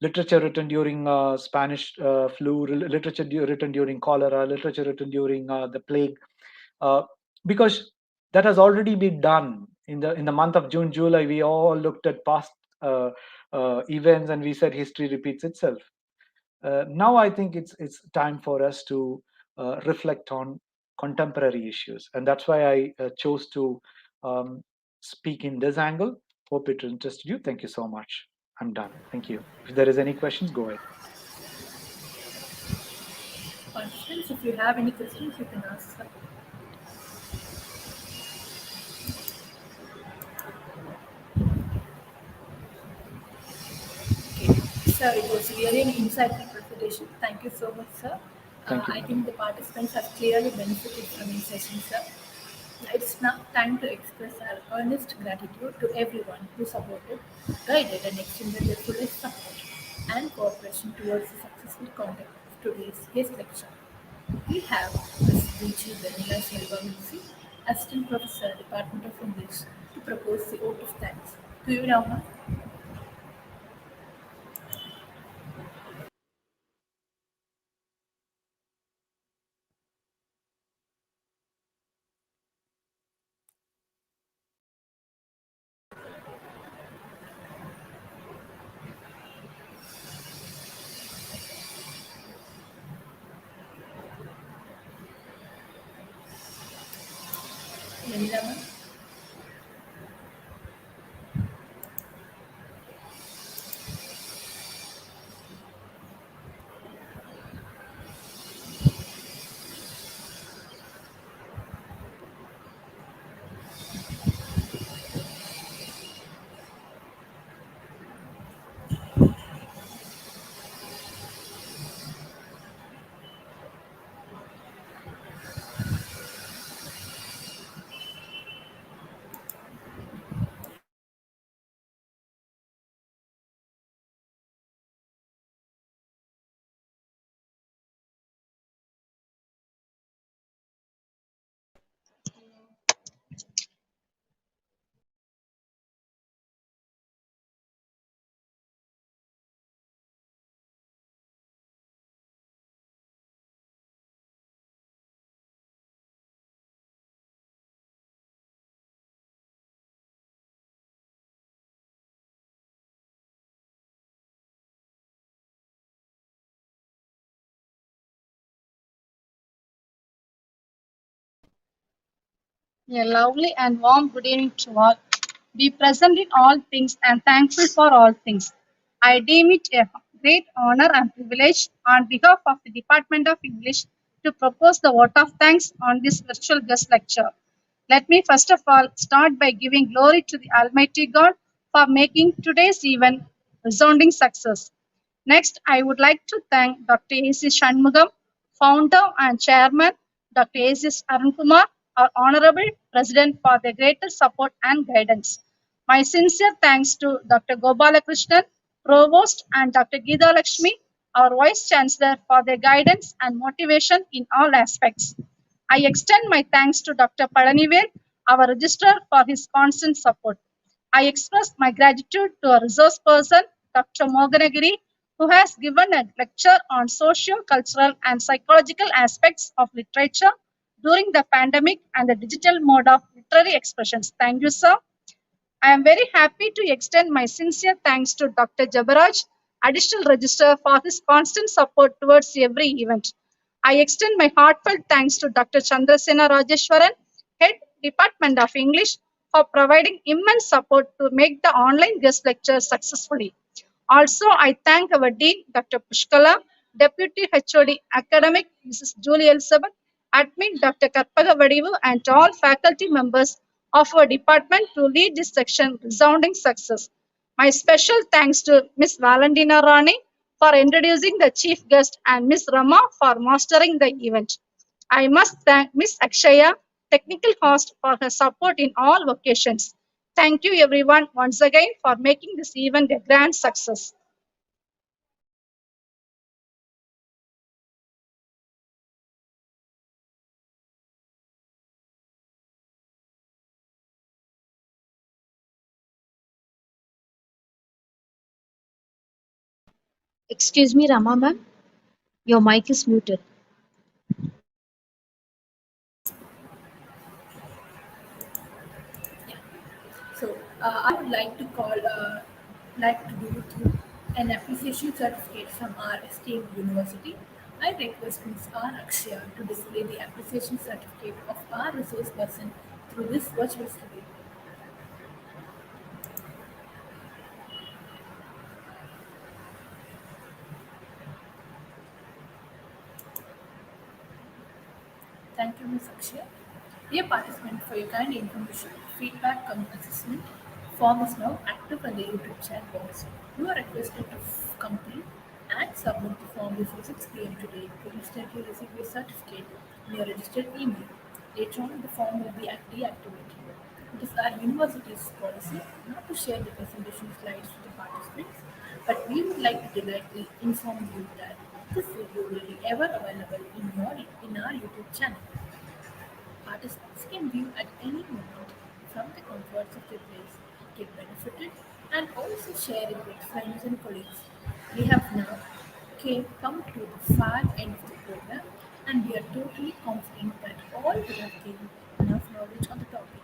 literature written during Spanish flu, literature written during cholera, literature written during the plague, because that has already been done in the month of June, July. We all looked at past events and we said history repeats itself. Now I think it's time for us to reflect on contemporary issues, and that's why I chose to speak in this angle. Hope it interested you. Thank you so much. I'm done. Thank you. If there is any questions, go ahead. Questions? If you have any questions, you can ask. Sir, it was really an insightful presentation. Thank you so much, sir. Thank you, I madam. think the participants have clearly benefited from this session, sir. It's now time to express our earnest gratitude to everyone who supported, guided, and extended their fullest support and cooperation towards the successful conduct of today's guest lecture. We have Ms. Vici Vanilla Selva-Vinci, Assistant Professor, Department of English, to propose the vote of thanks. To you now, ma'am. Jamila ma'am. A lovely and warm good evening to all. Be present in all things and thankful for all things. I deem it a great honor and privilege on behalf of the Department of English to propose the vote of thanks on this virtual guest lecture. Let me first of all start by giving glory to the Almighty God for making today's event a resounding success. Next, I would like to thank Dr. A.C. Shanmugam, founder and chairman, Dr. A.C. Arunkumar, our honorable president, for their greater support and guidance. My sincere thanks to Dr. Gopalakrishnan, provost, and Dr. Geeta Lakshmi, our vice chancellor, for their guidance and motivation in all aspects. I extend my thanks to Dr. Palanivel, our registrar, for his constant support. I express my gratitude to a resource person, Dr. Mohanagiri, who has given a lecture on social, cultural, and psychological aspects of literature during the pandemic and the digital mode of literary expressions. Thank you, sir. I am very happy to extend my sincere thanks to Dr. Jabaraj, Additional Registrar, for his constant support towards every event. I extend my heartfelt thanks to Dr. Chandrasena Rajeshwaran, Head Department of English, for providing immense support to make the online guest lecture successfully. Also, I thank our Dean, Dr. Pushkala, Deputy HOD Academic, Mrs. Julie Elizabeth, Admin, Dr. Karpaga Vadivu, and to all faculty members of our department to lead this section resounding success. My special thanks to Miss Valentina Rani for introducing the chief guest and Miss Rama for mastering the event. I must thank Miss Akshaya, technical host, for her support in all occasions. Thank you everyone once again for making this event a grand success. Excuse me, Rama ma'am, your mic is muted. So I would like to do through an appreciation certificate from our esteemed university. I request Ms. R. Akshaya to display the appreciation certificate of our resource person through this virtual study. Thank you, Ms. Akshaya. Dear participant, for your kind information, feedback and assessment form is now active on the YouTube chat box. You are requested to complete and submit the form before 6 p.m. today to instantly receive your certificate in your registered email. Later on, the form will be deactivated. It is our university's policy not to share the presentation slides to the participants, but we would like to delightfully inform you that this video will be ever available in our YouTube channel. Participants can view at any moment from the comforts of their place, get benefited, and also share it with friends and colleagues. We have now come to the far end of the program, and we are totally confident that all will have gained enough knowledge on the topic.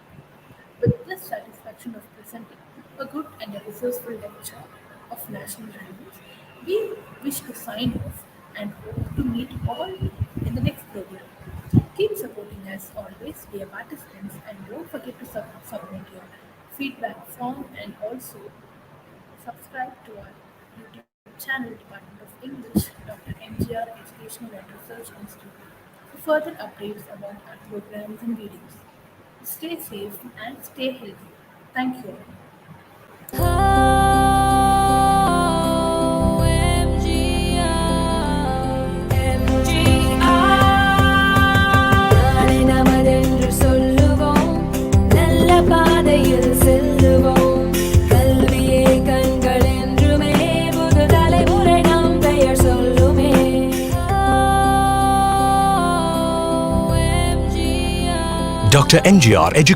With this satisfaction of presenting a good and a resourceful lecture of national relevance, we wish to sign off and hope to meet all in the next program. Keep supporting us always, dear participants, and don't forget to submit your feedback form and also subscribe to our YouTube channel, Department of English, Dr.MGR Educational and Research Institute, for further updates about our programs and videos. Stay safe and stay healthy. Thank you all. Dr.MGR Education